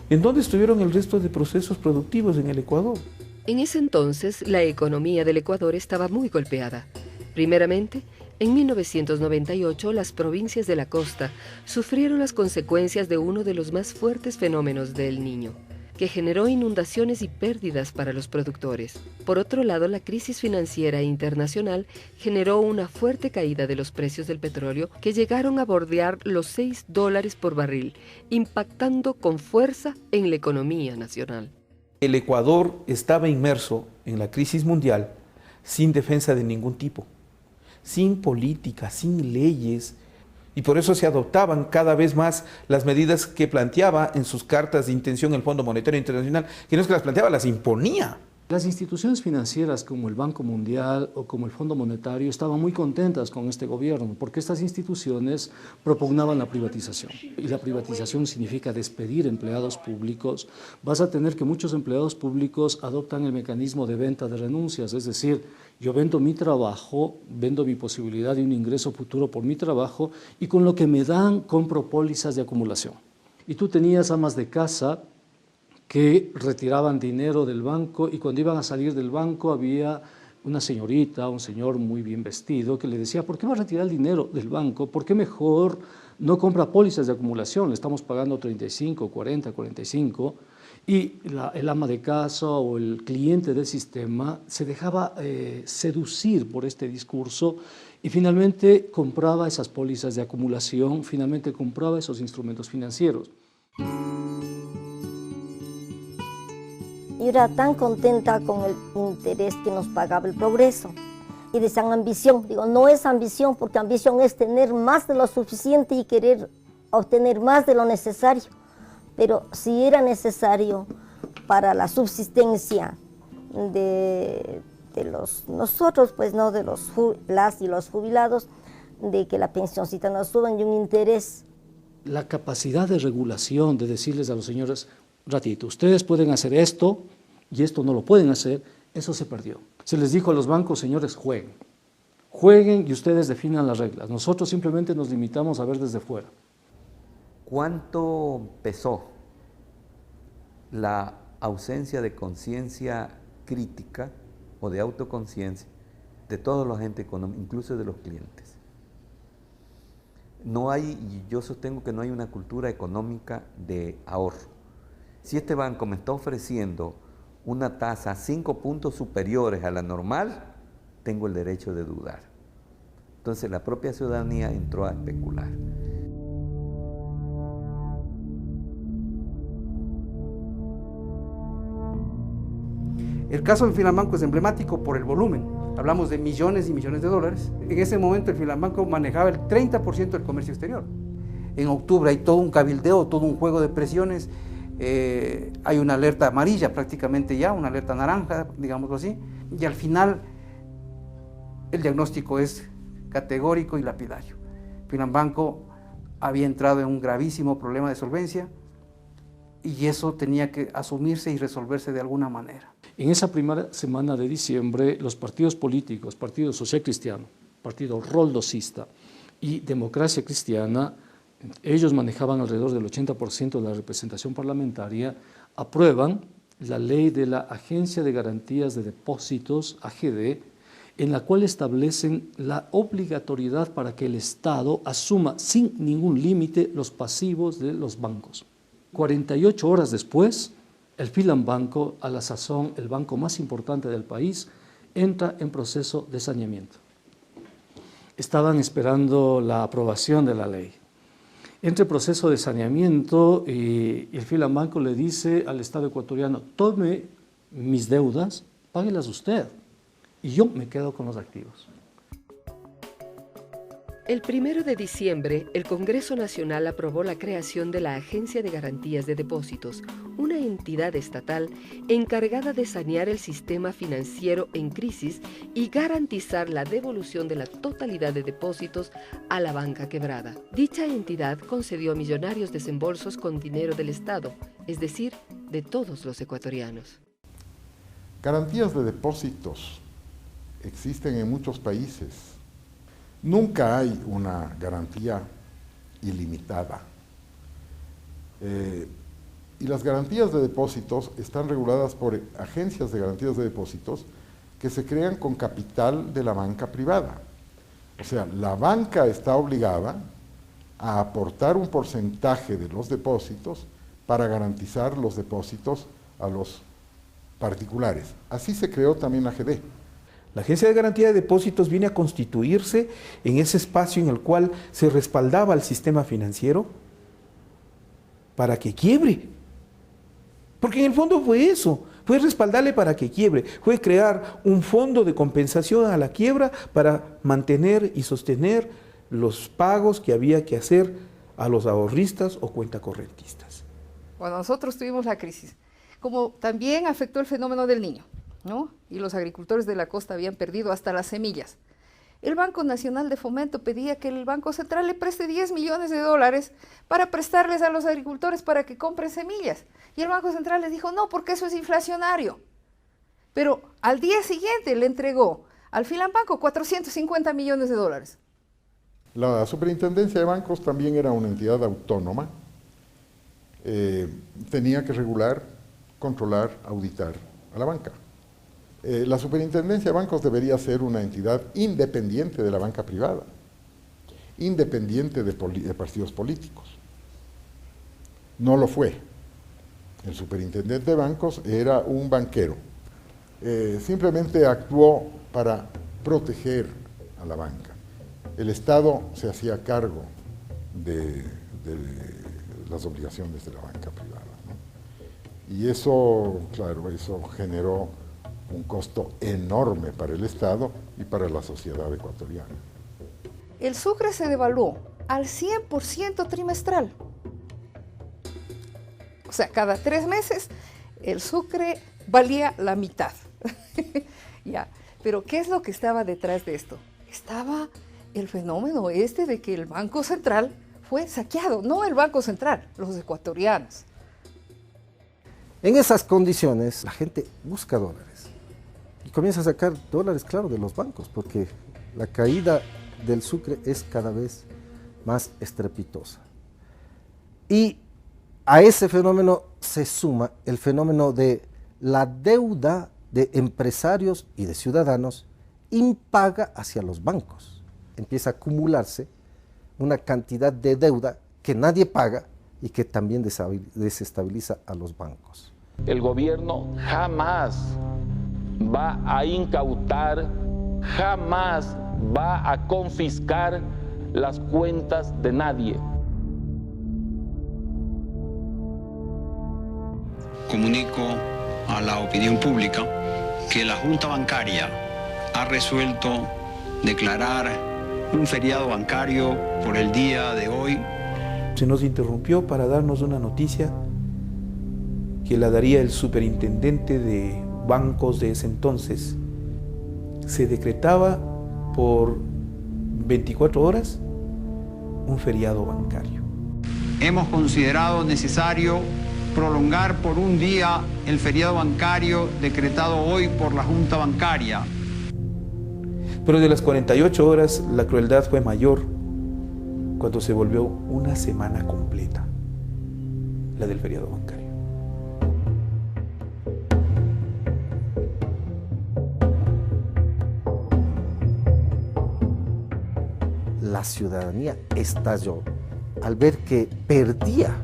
¿en dónde estuvieron el resto de procesos productivos en el Ecuador? En ese entonces, la economía del Ecuador estaba muy golpeada. Primeramente, en 1998, las provincias de la costa sufrieron las consecuencias de uno de los más fuertes fenómenos del Niño, que generó inundaciones y pérdidas para los productores. Por otro lado, la crisis financiera internacional generó una fuerte caída de los precios del petróleo que llegaron a bordear los $6 por barril, impactando con fuerza en la economía nacional. El Ecuador estaba inmerso en la crisis mundial sin defensa de ningún tipo, sin política, sin leyes, y por eso se adoptaban cada vez más las medidas que planteaba en sus cartas de intención el Fondo Monetario Internacional, que no es que las planteaba, las imponía. Las instituciones financieras como el Banco Mundial o como el Fondo Monetario estaban muy contentas con este gobierno porque estas instituciones propugnaban la privatización. Y la privatización significa despedir empleados públicos. Vas a tener que muchos empleados públicos adoptan el mecanismo de venta de renuncias, es decir, yo vendo mi trabajo, vendo mi posibilidad de un ingreso futuro por mi trabajo y con lo que me dan compro pólizas de acumulación. Y tú tenías amas de casa que retiraban dinero del banco y cuando iban a salir del banco había una señorita, un señor muy bien vestido que le decía, ¿por qué va a retirar el dinero del banco? ¿Por qué mejor no compra pólizas de acumulación? Le estamos pagando 35, 40, 45 y el ama de casa o el cliente del sistema se dejaba seducir por este discurso y finalmente compraba esas pólizas de acumulación, finalmente compraba esos instrumentos financieros. Yo era tan contenta con el interés que nos pagaba el Progreso. Y decían ambición. Digo, no es ambición, porque ambición es tener más de lo suficiente y querer obtener más de lo necesario. Pero si era necesario para la subsistencia de nosotros, pues no de las y los jubilados, de que la pensioncita nos suban y un interés. La capacidad de regulación, de decirles a los señores, ratito, ustedes pueden hacer esto y esto no lo pueden hacer, eso se perdió. Se les dijo a los bancos, señores, jueguen y ustedes definan las reglas. Nosotros simplemente nos limitamos a ver desde fuera. ¿Cuánto pesó la ausencia de conciencia crítica o de autoconciencia de todos los agentes económicos, incluso de los clientes? No hay, y yo sostengo que no hay una cultura económica de ahorro. Si este banco me está ofreciendo una tasa 5 puntos superiores a la normal, tengo el derecho de dudar. Entonces la propia ciudadanía entró a especular. El caso del Filambanco es emblemático por el volumen. Hablamos de millones y millones de dólares. En ese momento el Filambanco manejaba el 30% del comercio exterior. En octubre hay todo un cabildeo, todo un juego de presiones. Hay una alerta amarilla prácticamente ya, una alerta naranja, digámoslo así. Y al final el diagnóstico es categórico y lapidario. Filambanco había entrado en un gravísimo problema de solvencia y eso tenía que asumirse y resolverse de alguna manera. En esa primera semana de diciembre, los partidos políticos, Partido Social Cristiano, Partido Roldosista y Democracia Cristiana, ellos manejaban alrededor del 80% de la representación parlamentaria, aprueban la ley de la Agencia de Garantías de Depósitos, AGD, en la cual establecen la obligatoriedad para que el Estado asuma sin ningún límite los pasivos de los bancos. 48 horas después, el Filambanco, a la sazón el banco más importante del país, entra en proceso de saneamiento. Estaban esperando la aprobación de la ley. Entra en proceso de saneamiento y el Filambanco le dice al Estado ecuatoriano: tome mis deudas, páguelas usted y yo me quedo con los activos. El 1 de diciembre, el Congreso Nacional aprobó la creación de la Agencia de Garantías de Depósitos, una entidad estatal encargada de sanear el sistema financiero en crisis y garantizar la devolución de la totalidad de depósitos a la banca quebrada. Dicha entidad concedió millonarios desembolsos con dinero del Estado, es decir, de todos los ecuatorianos. Garantías de depósitos existen en muchos países. Nunca hay una garantía ilimitada. Y las garantías de depósitos están reguladas por agencias de garantías de depósitos que se crean con capital de la banca privada. O sea, la banca está obligada a aportar un porcentaje de los depósitos para garantizar los depósitos a los particulares. Así se creó también la AGD. La Agencia de Garantía de Depósitos viene a constituirse en ese espacio en el cual se respaldaba al sistema financiero para que quiebre. Porque en el fondo fue eso, fue respaldarle para que quiebre, fue crear un fondo de compensación a la quiebra para mantener y sostener los pagos que había que hacer a los ahorristas o cuentacorrentistas. Cuando nosotros tuvimos la crisis, como también afectó el fenómeno del Niño, ¿no? Y los agricultores de la costa habían perdido hasta las semillas. El Banco Nacional de Fomento pedía que el Banco Central le preste 10 millones de dólares para prestarles a los agricultores para que compren semillas. Y el Banco Central les dijo, no, porque eso es inflacionario. Pero al día siguiente le entregó al Filambanco 450 millones de dólares. La Superintendencia de Bancos también era una entidad autónoma. Tenía que regular, controlar, auditar a la banca. La Superintendencia de Bancos debería ser una entidad independiente de la banca privada, independiente de partidos políticos. No lo fue. El superintendente de bancos era un banquero. Simplemente actuó para proteger a la banca. El Estado se hacía cargo de las obligaciones de la banca privada, ¿no? Y eso, claro, eso generó un costo enorme para el Estado y para la sociedad ecuatoriana. El sucre se devaluó al 100% trimestral. O sea, cada 3 meses el sucre valía la mitad. Ya. Pero ¿qué es lo que estaba detrás de esto? Estaba el fenómeno de que el Banco Central fue saqueado, no el Banco Central, los ecuatorianos. En esas condiciones, la gente busca dólares y comienza a sacar dólares, claro, de los bancos, porque la caída del sucre es cada vez más estrepitosa. Y a ese fenómeno se suma el fenómeno de la deuda de empresarios y de ciudadanos impaga hacia los bancos. Empieza a acumularse una cantidad de deuda que nadie paga y que también desestabiliza a los bancos. El gobierno jamás va a incautar, jamás va a confiscar las cuentas de nadie. Comunico a la opinión pública que la Junta Bancaria ha resuelto declarar un feriado bancario por el día de hoy. Se nos interrumpió para darnos una noticia que la daría el superintendente de bancos de ese entonces. Se decretaba por 24 horas un feriado bancario. Hemos considerado necesario prolongar por un día el feriado bancario decretado hoy por la Junta Bancaria. Pero de las 48 horas la crueldad fue mayor cuando se volvió una semana completa, la del feriado bancario. La ciudadanía estalló al ver que perdía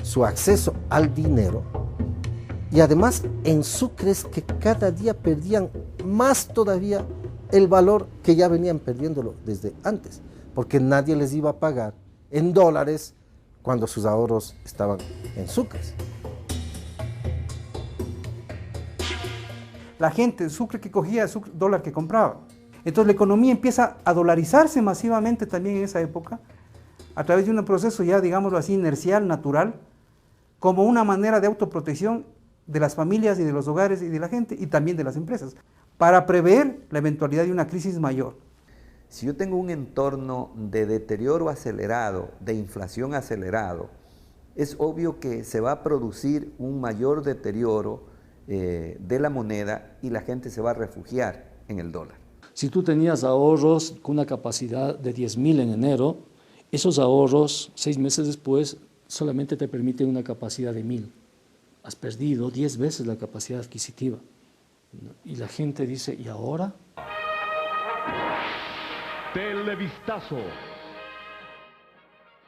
su acceso al dinero y además en Sucres que cada día perdían más todavía el valor que ya venían perdiéndolo desde antes, porque nadie les iba a pagar en dólares cuando sus ahorros estaban en Sucres. La gente de Sucre que cogía el dólar que compraba. Entonces la economía empieza a dolarizarse masivamente también en esa época, a través de un proceso ya, digámoslo así, inercial, natural, como una manera de autoprotección de las familias y de los hogares y de la gente y también de las empresas, para prever la eventualidad de una crisis mayor. Si yo tengo un entorno de deterioro acelerado, de inflación acelerado, es obvio que se va a producir un mayor deterioro de la moneda y la gente se va a refugiar en el dólar. Si tú tenías ahorros con una capacidad de 10.000 en enero, esos ahorros 6 meses después solamente te permiten una capacidad de 1.000. Has perdido 10 veces la capacidad adquisitiva. Y la gente dice, ¿y ahora? Televistazo.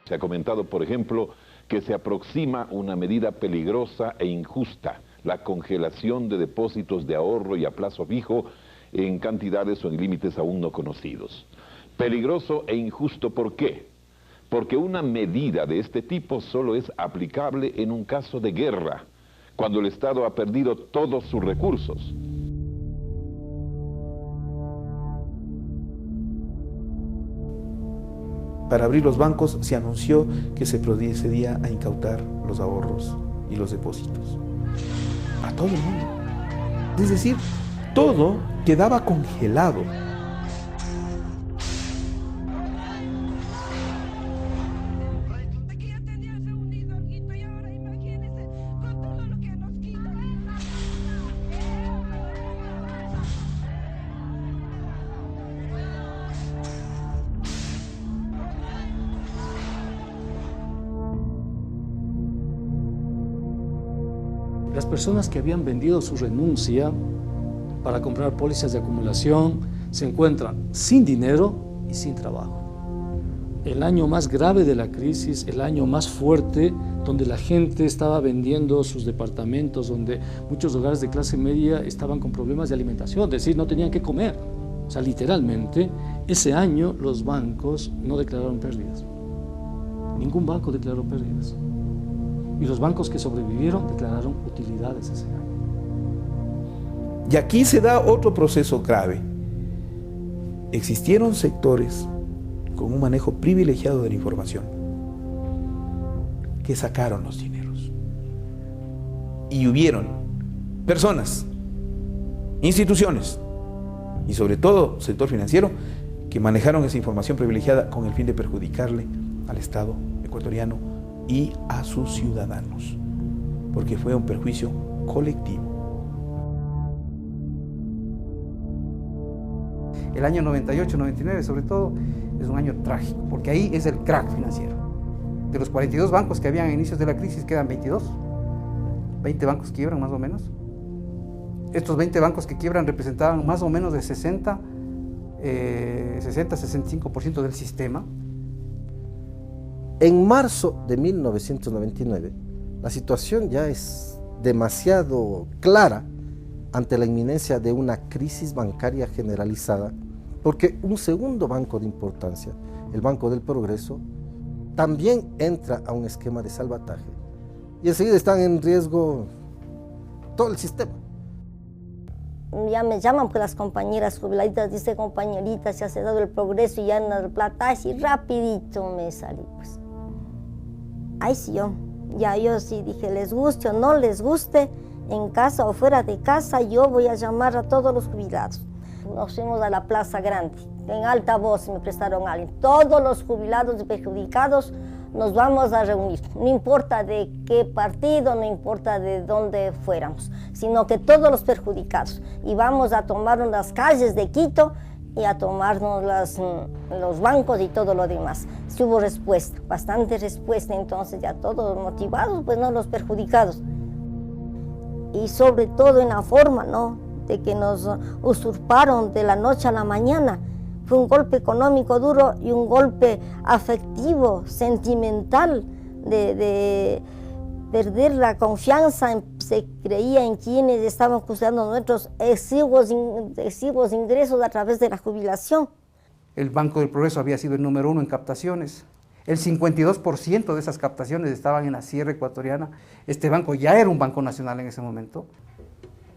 Se ha comentado, por ejemplo, que se aproxima una medida peligrosa e injusta, la congelación de depósitos de ahorro y a plazo fijo en cantidades o en límites aún no conocidos. Peligroso e injusto, ¿por qué? Porque una medida de este tipo solo es aplicable en un caso de guerra, cuando el Estado ha perdido todos sus recursos. Para abrir los bancos se anunció que se procedía a incautar los ahorros y los depósitos. A todo el mundo. Es decir, todo quedaba congelado. Las personas que habían vendido su renuncia para comprar pólizas de acumulación se encuentran sin dinero y sin trabajo. El año más grave de la crisis, el año más fuerte, donde la gente estaba vendiendo sus departamentos, donde muchos hogares de clase media estaban con problemas de alimentación, es decir, no tenían que comer. O sea, literalmente, ese año los bancos no declararon pérdidas. Ningún banco declaró pérdidas. Y los bancos que sobrevivieron declararon utilidades ese año. Y aquí se da otro proceso grave. Existieron sectores con un manejo privilegiado de la información que sacaron los dineros. Y hubieron personas, instituciones y sobre todo sector financiero que manejaron esa información privilegiada con el fin de perjudicarle al Estado ecuatoriano y a sus ciudadanos, porque fue un perjuicio colectivo. El año 98, 99 sobre todo, es un año trágico, porque ahí es el crack financiero. De los 42 bancos que habían a inicios de la crisis, quedan 22. 20 bancos quiebran más o menos. Estos 20 bancos que quiebran representaban más o menos de 60-65% del sistema. En marzo de 1999, la situación ya es demasiado clara ante la inminencia de una crisis bancaria generalizada, porque un segundo banco de importancia, el Banco del Progreso, también entra a un esquema de salvataje y enseguida están en riesgo todo el sistema. Ya me llaman pues las compañeras jubiladitas, dice compañerita, se ha dado el progreso y ya en la plata, así rapidito me salí pues. Ay sí, yo sí dije, les guste o no les guste, en casa o fuera de casa, yo voy a llamar a todos los jubilados. Nos fuimos a la Plaza Grande, en alta voz me prestaron a alguien. Todos los jubilados y perjudicados nos vamos a reunir, no importa de qué partido, no importa de dónde fuéramos, sino que todos los perjudicados. Y vamos a tomarnos las calles de Quito y a tomarnos los bancos y todo lo demás. Sí hubo respuesta, bastante respuesta, entonces ya todos motivados, pues no los perjudicados. Y sobre todo en la forma, ¿no?, de que nos usurparon de la noche a la mañana. Fue un golpe económico duro y un golpe afectivo, sentimental, de perder la confianza, se creía en quienes estaban custodiando nuestros exiguos ingresos a través de la jubilación. El Banco del Progreso había sido el número 1 en captaciones. El 52% de esas captaciones estaban en la Sierra Ecuatoriana. Este banco ya era un banco nacional en ese momento.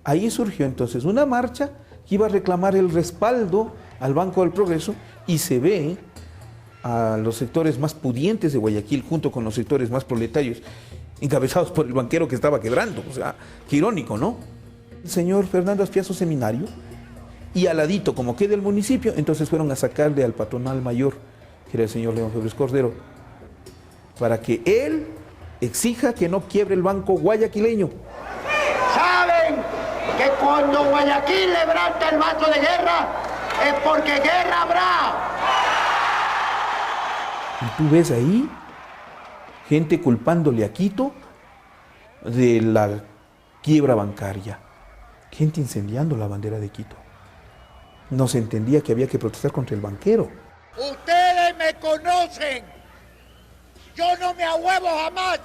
Ahí surgió entonces una marcha que iba a reclamar el respaldo al Banco del Progreso y se ve a los sectores más pudientes de Guayaquil junto con los sectores más proletarios encabezados por el banquero que estaba quebrando. O sea, qué irónico, ¿no? El señor Fernando Aspiazu Seminario, y al ladito, como queda el municipio, entonces fueron a sacarle al patronal mayor, que era el señor León Febres Cordero, para que él exija que no quiebre el banco guayaquileño. ¿Saben que cuando Guayaquil levanta el vaso de guerra es porque guerra habrá? Y tú ves ahí gente culpándole a Quito de la quiebra bancaria, gente incendiando la bandera de Quito. No se entendía que había que protestar contra el banquero. Ustedes me conocen, yo no me ahuevo jamás.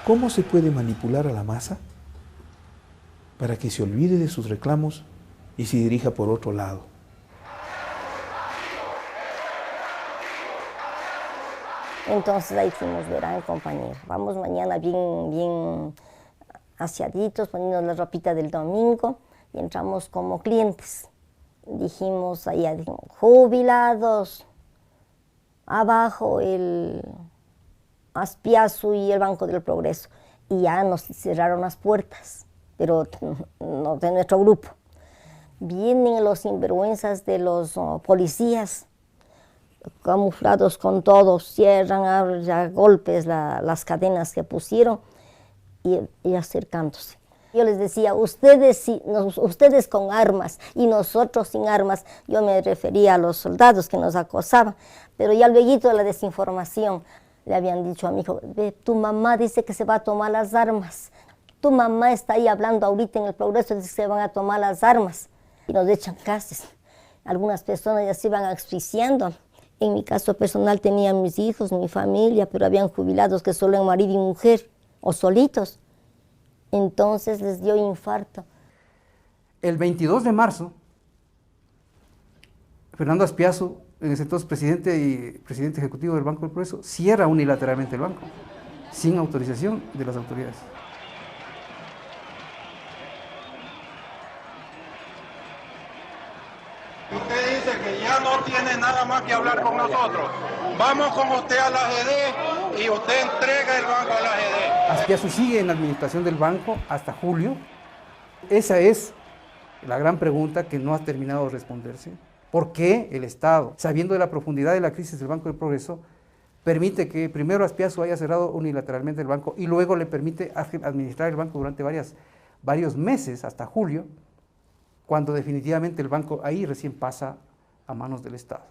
¿Cómo se puede manipular a la masa para que se olvide de sus reclamos y se dirija por otro lado? Entonces ahí fuimos, verán, compañero. Vamos mañana bien aseaditos, poniendo la ropita del domingo y entramos como clientes. Dijimos allá, jubilados, abajo el Aspiazu y el Banco del Progreso. Y ya nos cerraron las puertas, pero no de nuestro grupo. Vienen los sinvergüenzas de los policías, camuflados con todo, cierran a golpes las cadenas que pusieron y acercándose. Yo les decía, ustedes con armas y nosotros sin armas. Yo me refería a los soldados que nos acosaban, pero ya luego de la desinformación le habían dicho a mi hijo, tu mamá dice que se va a tomar las armas, tu mamá está ahí hablando ahorita en el Progreso, dice que se van a tomar las armas y nos echan gases. Algunas personas ya se iban asfixiando. En mi caso personal tenía mis hijos, mi familia, pero habían jubilados que solo eran marido y mujer, o solitos. Entonces les dio infarto. El 22 de marzo, Fernando Aspiazu, en ese entonces presidente ejecutivo del Banco del Progreso, cierra unilateralmente el banco, sin autorización de las autoridades. Usted dice que ya no tiene nada más que hablar con nosotros. Vamos con usted a la AGD y usted entrega el banco a la AGD. Aspiazu sigue en la administración del banco hasta julio. Esa es la gran pregunta que no ha terminado de responderse. ¿Por qué el Estado, sabiendo de la profundidad de la crisis del Banco del Progreso, permite que primero Aspiazu haya cerrado unilateralmente el banco y luego le permite administrar el banco durante varios meses, hasta julio, cuando definitivamente el banco ahí recién pasa a manos del Estado.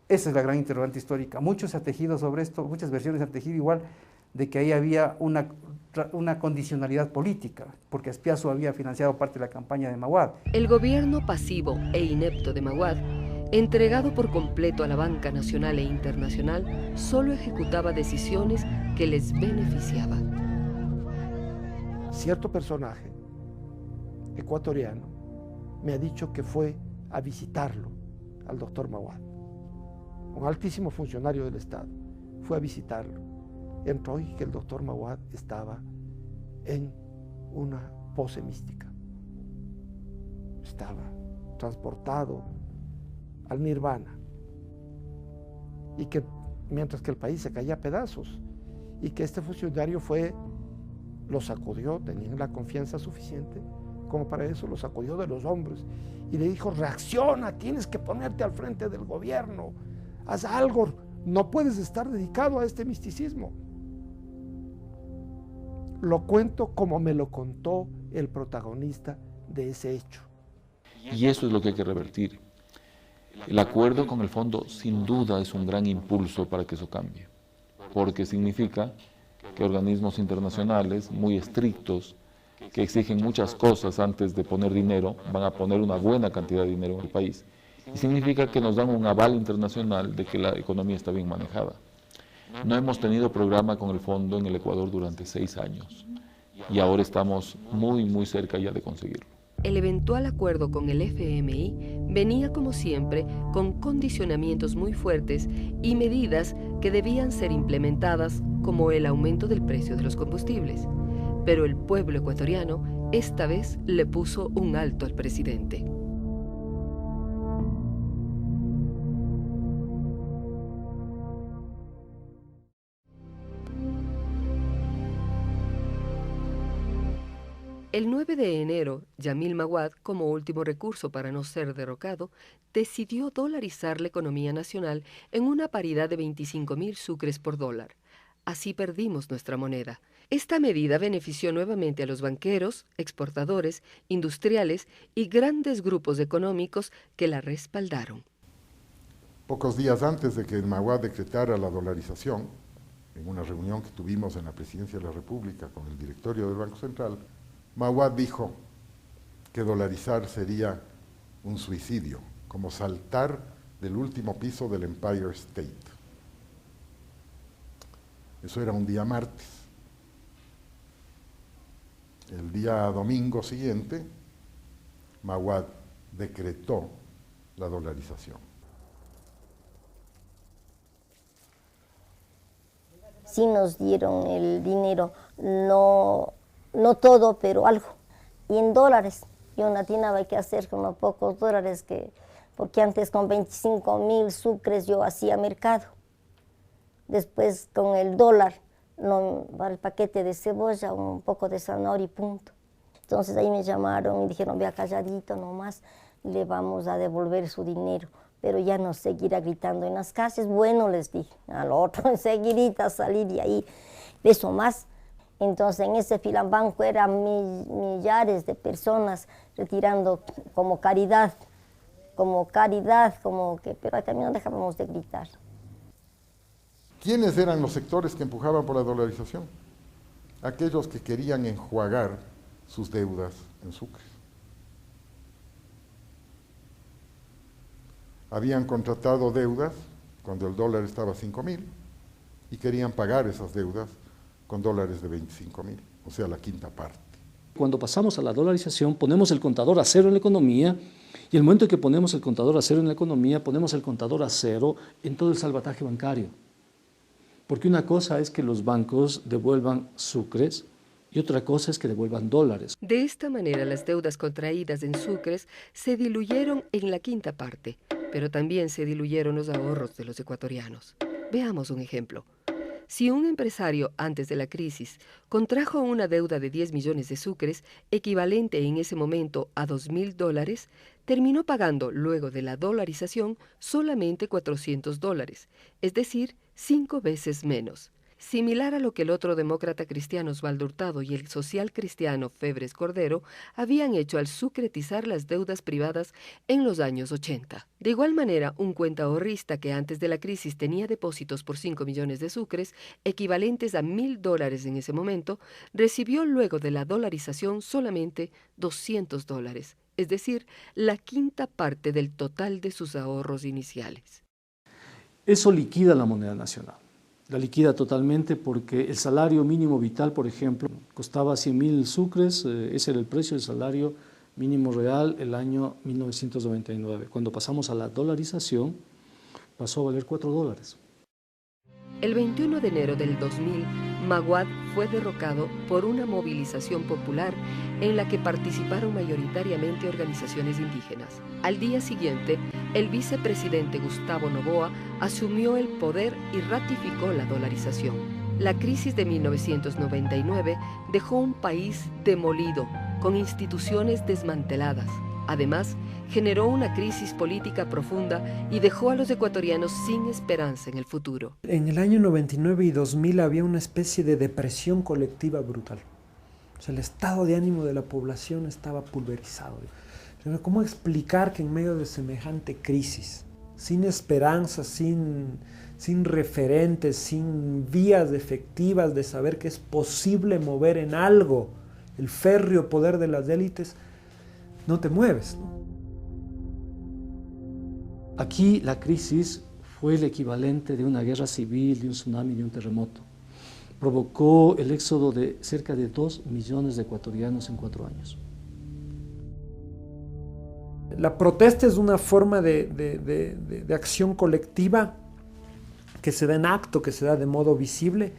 Esa es la gran interrogante histórica. Muchos se han tejido sobre esto, muchas versiones se han tejido igual, de que ahí había una condicionalidad política, porque Espiazu había financiado parte de la campaña de Maguad. El gobierno pasivo e inepto de Maguad, entregado por completo a la banca nacional e internacional, solo ejecutaba decisiones que les beneficiaban. Cierto personaje ecuatoriano me ha dicho que fue a visitarlo al doctor Maguad, un altísimo funcionario del Estado, fue a visitarlo. Entró y que el doctor Maguad estaba en una pose mística. Estaba transportado al nirvana. Y que mientras que el país se caía a pedazos, y que este funcionario lo sacudió, tenían la confianza suficiente como para eso, lo sacudió de los hombros y le dijo: reacciona, tienes que ponerte al frente del gobierno, haz algo, no puedes estar dedicado a este misticismo. Lo cuento como me lo contó el protagonista de ese hecho. Y eso es lo que hay que revertir. El acuerdo con el fondo sin duda es un gran impulso para que eso cambie, porque significa que organismos internacionales muy estrictos, que exigen muchas cosas antes de poner dinero, van a poner una buena cantidad de dinero en el país. Y significa que nos dan un aval internacional de que la economía está bien manejada. No hemos tenido programa con el fondo en el Ecuador durante 6 años y ahora estamos muy cerca ya de conseguirlo. El eventual acuerdo con el FMI venía, como siempre, con condicionamientos muy fuertes y medidas que debían ser implementadas, como el aumento del precio de los combustibles. Pero el pueblo ecuatoriano esta vez le puso un alto al presidente. El 9 de enero, Yamil Maguad, como último recurso para no ser derrocado, decidió dolarizar la economía nacional en una paridad de 25.000 sucres por dólar. Así perdimos nuestra moneda. Esta medida benefició nuevamente a los banqueros, exportadores, industriales y grandes grupos económicos que la respaldaron. Pocos días antes de que el Maguad decretara la dolarización, en una reunión que tuvimos en la Presidencia de la República con el directorio del Banco Central, Maguad dijo que dolarizar sería un suicidio, como saltar del último piso del Empire State. Eso era un día martes. El día domingo siguiente, Maguad decretó la dolarización. Sí nos dieron el dinero, no todo, pero algo. Y en dólares. Yo no tenía que hacer con unos pocos dólares, porque antes con 25.000 sucres yo hacía mercado. Después con el dólar, para el paquete de cebolla, un poco de zanahoria y punto. Entonces ahí me llamaron y dijeron: vea, calladito nomás, le vamos a devolver su dinero. Pero ya no seguirá gritando en las calles. Bueno, les dije al otro, enseguidita salir de ahí. Eso más. Entonces en ese filambanco eran millares de personas retirando como caridad, pero también no dejábamos de gritar. ¿Quiénes eran los sectores que empujaban por la dolarización? Aquellos que querían enjuagar sus deudas en sucres. Habían contratado deudas cuando el dólar estaba a 5.000 y querían pagar esas deudas con dólares de 25.000, o sea, la quinta parte. Cuando pasamos a la dolarización, ponemos el contador a cero en la economía, y el momento en que ponemos el contador a cero en la economía, ponemos el contador a cero en todo el salvataje bancario. Porque una cosa es que los bancos devuelvan sucres y otra cosa es que devuelvan dólares. De esta manera, las deudas contraídas en sucres se diluyeron en la quinta parte, pero también se diluyeron los ahorros de los ecuatorianos. Veamos un ejemplo. Si un empresario antes de la crisis contrajo una deuda de 10 millones de sucres, equivalente en ese momento a $2.000, terminó pagando, luego de la dolarización, solamente $400, es decir, 5 veces menos. similar a lo que el otro demócrata cristiano Osvaldo Hurtado y el social cristiano Febres Cordero habían hecho al sucretizar las deudas privadas en los años 80. De igual manera, un cuentaahorrista que antes de la crisis tenía depósitos por 5 millones de sucres, equivalentes a $1.000 en ese momento, recibió luego de la dolarización solamente $200, es decir, la quinta parte del total de sus ahorros iniciales. Eso liquida la moneda nacional. La liquida totalmente porque el salario mínimo vital, por ejemplo, costaba 100.000 sucres, ese era el precio del salario mínimo real el año 1999. Cuando pasamos a la dolarización, pasó a valer $4. El 21 de enero del 2000, Maguad fue derrocado por una movilización popular en la que participaron mayoritariamente organizaciones indígenas. Al día siguiente, el vicepresidente Gustavo Noboa asumió el poder y ratificó la dolarización. La crisis de 1999 dejó un país demolido, con instituciones desmanteladas. Además, generó una crisis política profunda y dejó a los ecuatorianos sin esperanza en el futuro. En el año 99 y 2000 había una especie de depresión colectiva brutal. O sea, el estado de ánimo de la población estaba pulverizado. Pero ¿cómo explicar que en medio de semejante crisis, sin esperanza, sin referentes, sin vías efectivas de saber que es posible mover en algo el férreo poder de las élites, no te mueves, ¿no? Aquí la crisis fue el equivalente de una guerra civil, de un tsunami, de un terremoto. Provocó el éxodo de cerca de 2 millones de ecuatorianos en 4 años. La protesta es una forma de acción colectiva que se da en acto, que se da de modo visible,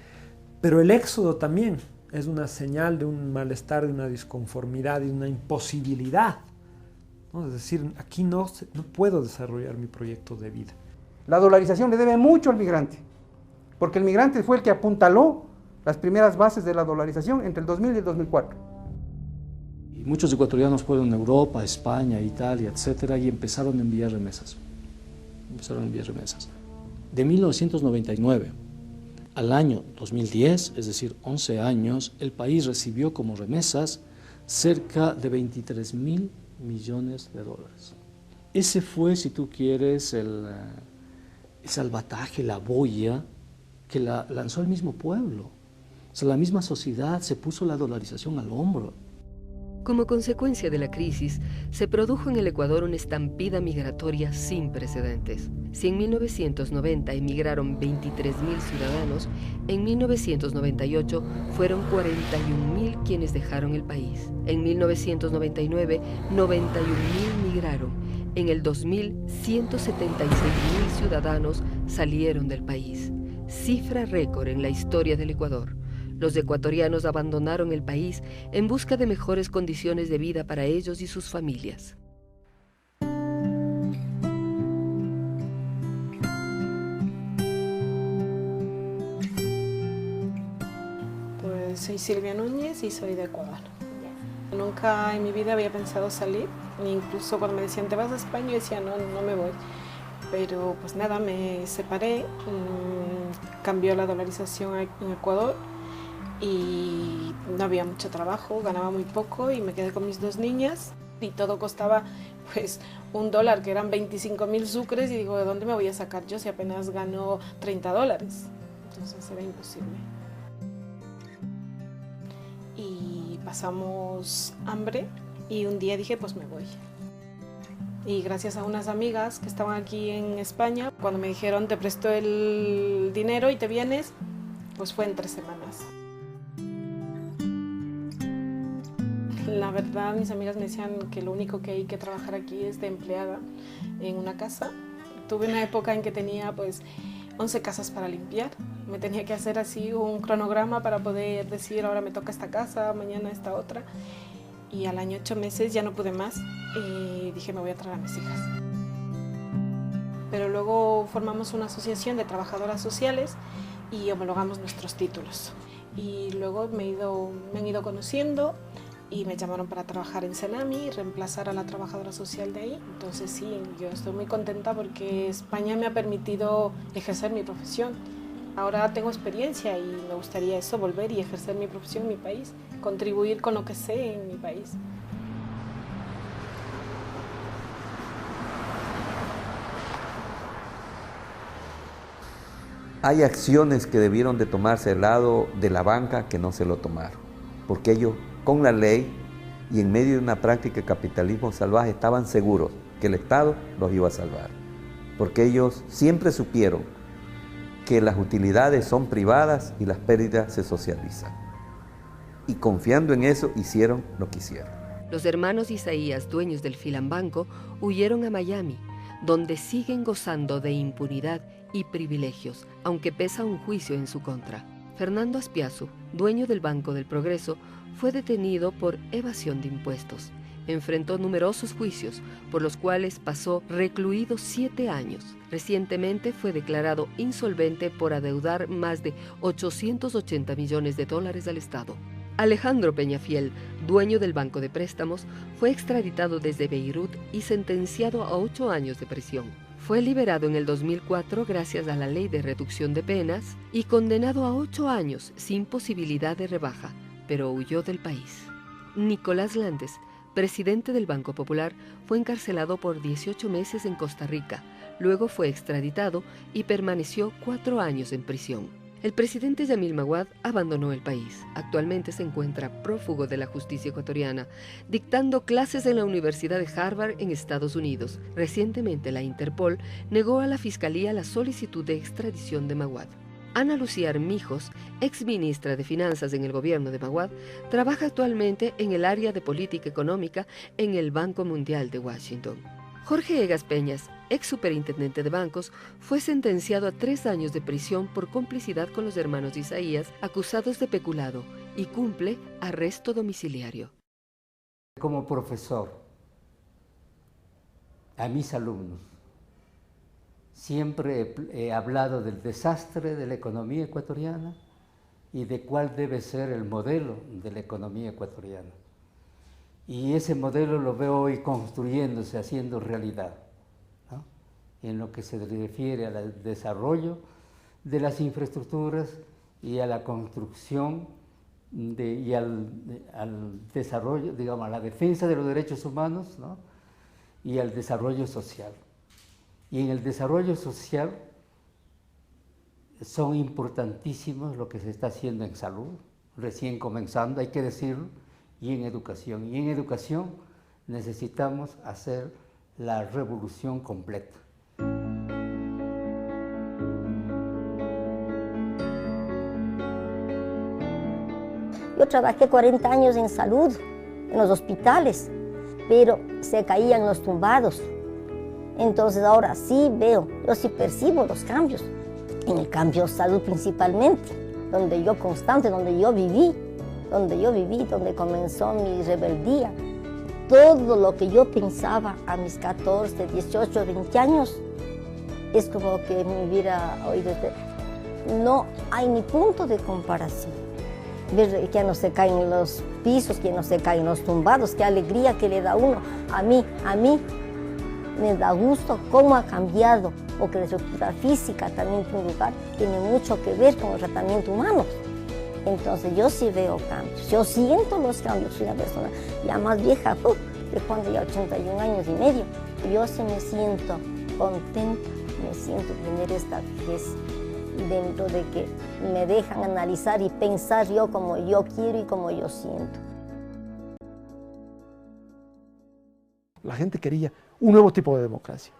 pero el éxodo también es una señal de un malestar, de una disconformidad, de una imposibilidad, ¿no? Es decir, aquí no puedo desarrollar mi proyecto de vida. La dolarización le debe mucho al migrante, porque el migrante fue el que apuntaló las primeras bases de la dolarización entre el 2000 y el 2004. Y muchos ecuatorianos fueron a Europa, España, Italia, etcétera, y empezaron a enviar remesas. De 1999 al año 2010, es decir, 11 años, el país recibió como remesas cerca de 23.000 millones de dólares. Ese fue, si tú quieres, el salvataje, la boya que la lanzó el mismo pueblo. O sea, la misma sociedad se puso la dolarización al hombro. Como consecuencia de la crisis, se produjo en el Ecuador una estampida migratoria sin precedentes. Si en 1990 emigraron 23.000 ciudadanos, en 1998 fueron 41.000 quienes dejaron el país. En 1999, 91.000 migraron. En el 2000, 176.000 ciudadanos salieron del país. Cifra récord en la historia del Ecuador. Los ecuatorianos abandonaron el país en busca de mejores condiciones de vida para ellos y sus familias. Pues soy Silvia Núñez y soy de Ecuador. Nunca en mi vida había pensado salir, incluso cuando me decían te vas a España, yo decía no me voy. Pero pues nada, me separé, cambió la dolarización en Ecuador y no había mucho trabajo, ganaba muy poco y me quedé con mis 2 niñas y todo costaba pues $1, que eran 25.000 sucres, y digo, ¿de dónde me voy a sacar yo si apenas gano $30? Entonces era imposible. Y pasamos hambre y un día dije, pues me voy. Y gracias a unas amigas que estaban aquí en España, cuando me dijeron te presto el dinero y te vienes, pues fue en 3 semanas. La verdad, mis amigas me decían que lo único que hay que trabajar aquí es de empleada en una casa. Tuve una época en que tenía pues 11 casas para limpiar. Me tenía que hacer así un cronograma para poder decir ahora me toca esta casa, mañana esta otra. Y al año 8 meses ya no pude más y dije me voy a traer a mis hijas. Pero luego formamos una asociación de trabajadoras sociales y homologamos nuestros títulos. Y luego me han ido conociendo y me llamaron para trabajar en Senami y reemplazar a la trabajadora social de ahí. Entonces sí, yo estoy muy contenta porque España me ha permitido ejercer mi profesión Ahora tengo experiencia y me gustaría eso, volver y ejercer mi profesión en mi país, contribuir con lo que sé en mi país. Hay acciones que debieron de tomarse del lado de la banca que no se lo tomaron, porque ellos con la ley y en medio de una práctica de capitalismo salvaje estaban seguros que el Estado los iba a salvar, porque ellos siempre supieron que las utilidades son privadas y las pérdidas se socializan. Y confiando en eso, hicieron lo que hicieron. Los hermanos Isaías, dueños del Filambanco, huyeron a Miami, donde siguen gozando de impunidad y privilegios, aunque pesa un juicio en su contra. Fernando Aspiazu, dueño del Banco del Progreso, fue detenido por evasión de impuestos. Enfrentó numerosos juicios, por los cuales pasó recluido 7 años. Recientemente fue declarado insolvente por adeudar más de $880 millones al Estado. Alejandro Peñafiel, dueño del Banco de Préstamos, fue extraditado desde Beirut y sentenciado a 8 años de prisión. Fue liberado en el 2004 gracias a la Ley de Reducción de Penas y condenado a 8 años sin posibilidad de rebaja, pero huyó del país. Nicolás Landes, presidente del Banco Popular, fue encarcelado por 18 meses en Costa Rica, luego fue extraditado y permaneció 4 años en prisión. El presidente Yamil Maguad abandonó el país. Actualmente se encuentra prófugo de la justicia ecuatoriana, dictando clases en la Universidad de Harvard en Estados Unidos. Recientemente la Interpol negó a la Fiscalía la solicitud de extradición de Maguad. Ana Lucía Armijos, exministra de Finanzas en el gobierno de Maguad, trabaja actualmente en el área de política económica en el Banco Mundial de Washington. Jorge Egas Peñas, ex superintendente de bancos, fue sentenciado a 3 años de prisión por complicidad con los hermanos Isaías, acusados de peculado, y cumple arresto domiciliario. Como profesor, a mis alumnos, siempre he hablado del desastre de la economía ecuatoriana y de cuál debe ser el modelo de la economía ecuatoriana. Y ese modelo lo veo hoy construyéndose, haciendo realidad, ¿no? En lo que se refiere al desarrollo de las infraestructuras y a la construcción y al desarrollo, digamos, a la defensa de los derechos humanos, ¿no? Y al desarrollo social. Y en el desarrollo social son importantísimos lo que se está haciendo en salud, recién comenzando, hay que decirlo, y en educación. Y en educación necesitamos hacer la revolución completa. Yo trabajé 40 años en salud, en los hospitales, pero se caían los tumbados. Entonces ahora sí veo, yo sí percibo los cambios. En el cambio de salud principalmente, donde yo viví, donde comenzó mi rebeldía. Todo lo que yo pensaba a mis 14, 18, 20 años, es como que me hubiera oído. No hay ni punto de comparación. Ver que no se caen los pisos, que no se caen los tumbados, qué alegría que le da uno. A mí me da gusto cómo ha cambiado, porque la estructura física también tiene mucho que ver con el tratamiento humano. Entonces yo sí veo cambios, yo siento los cambios, soy una persona ya más vieja, de cuando ya 81 años y medio. Yo sí me siento contenta, me siento tener esta vejez dentro de que me dejan analizar y pensar yo como yo quiero y como yo siento. La gente quería un nuevo tipo de democracia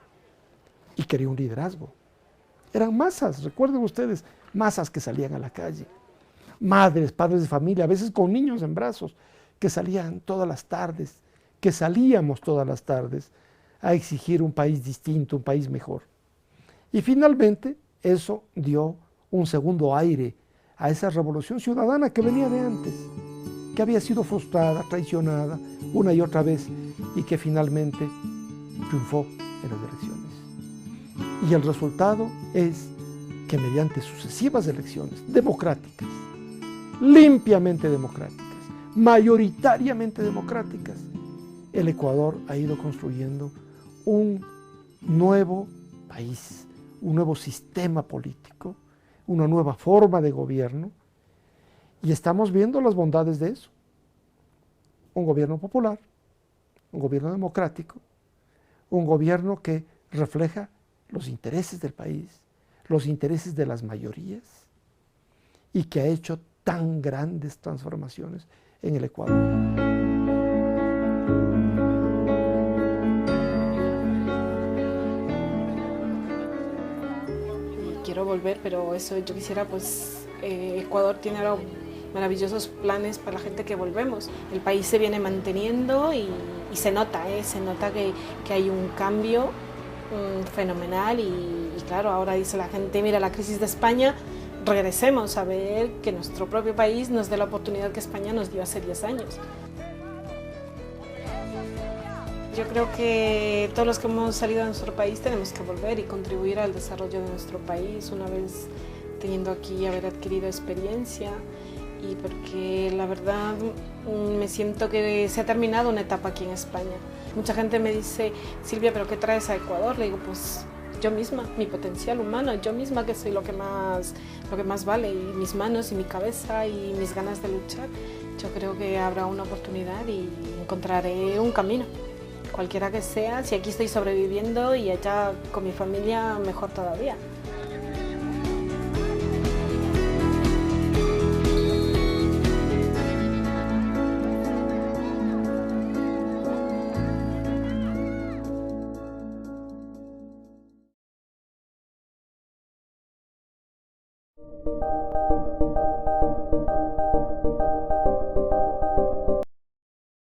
y quería un liderazgo. Eran masas, recuerden ustedes, masas que salían a la calle. Madres, padres de familia, a veces con niños en brazos, que salían todas las tardes, que salíamos todas las tardes a exigir un país distinto, un país mejor. Y finalmente eso dio un segundo aire a esa revolución ciudadana que venía de antes, que había sido frustrada, traicionada una y otra vez y que finalmente triunfó en las elecciones. Y el resultado es que mediante sucesivas elecciones democráticas, limpiamente democráticas, mayoritariamente democráticas, el Ecuador ha ido construyendo un nuevo país, un nuevo sistema político, una nueva forma de gobierno, y estamos viendo las bondades de eso. Un gobierno popular, un gobierno democrático, un gobierno que refleja los intereses del país, los intereses de las mayorías, y que ha hecho tan grandes transformaciones en el Ecuador. Quiero volver, pero eso yo quisiera, pues Ecuador tiene ahora maravillosos planes para la gente que volvemos. El país se viene manteniendo y se nota que hay un cambio fenomenal y claro, ahora dice la gente, mira la crisis de España, regresemos a ver que nuestro propio país nos dé la oportunidad que España nos dio hace 10 años. Yo creo que todos los que hemos salido de nuestro país tenemos que volver y contribuir al desarrollo de nuestro país una vez teniendo aquí haber adquirido experiencia, y porque la verdad me siento que se ha terminado una etapa aquí en España. Mucha gente me dice, Silvia, ¿pero qué traes a Ecuador? Le digo, pues yo misma, mi potencial humano, yo misma que soy lo que más vale, y mis manos y mi cabeza y mis ganas de luchar. Yo creo que habrá una oportunidad y encontraré un camino. Cualquiera que sea, si aquí estoy sobreviviendo y allá con mi familia, mejor todavía.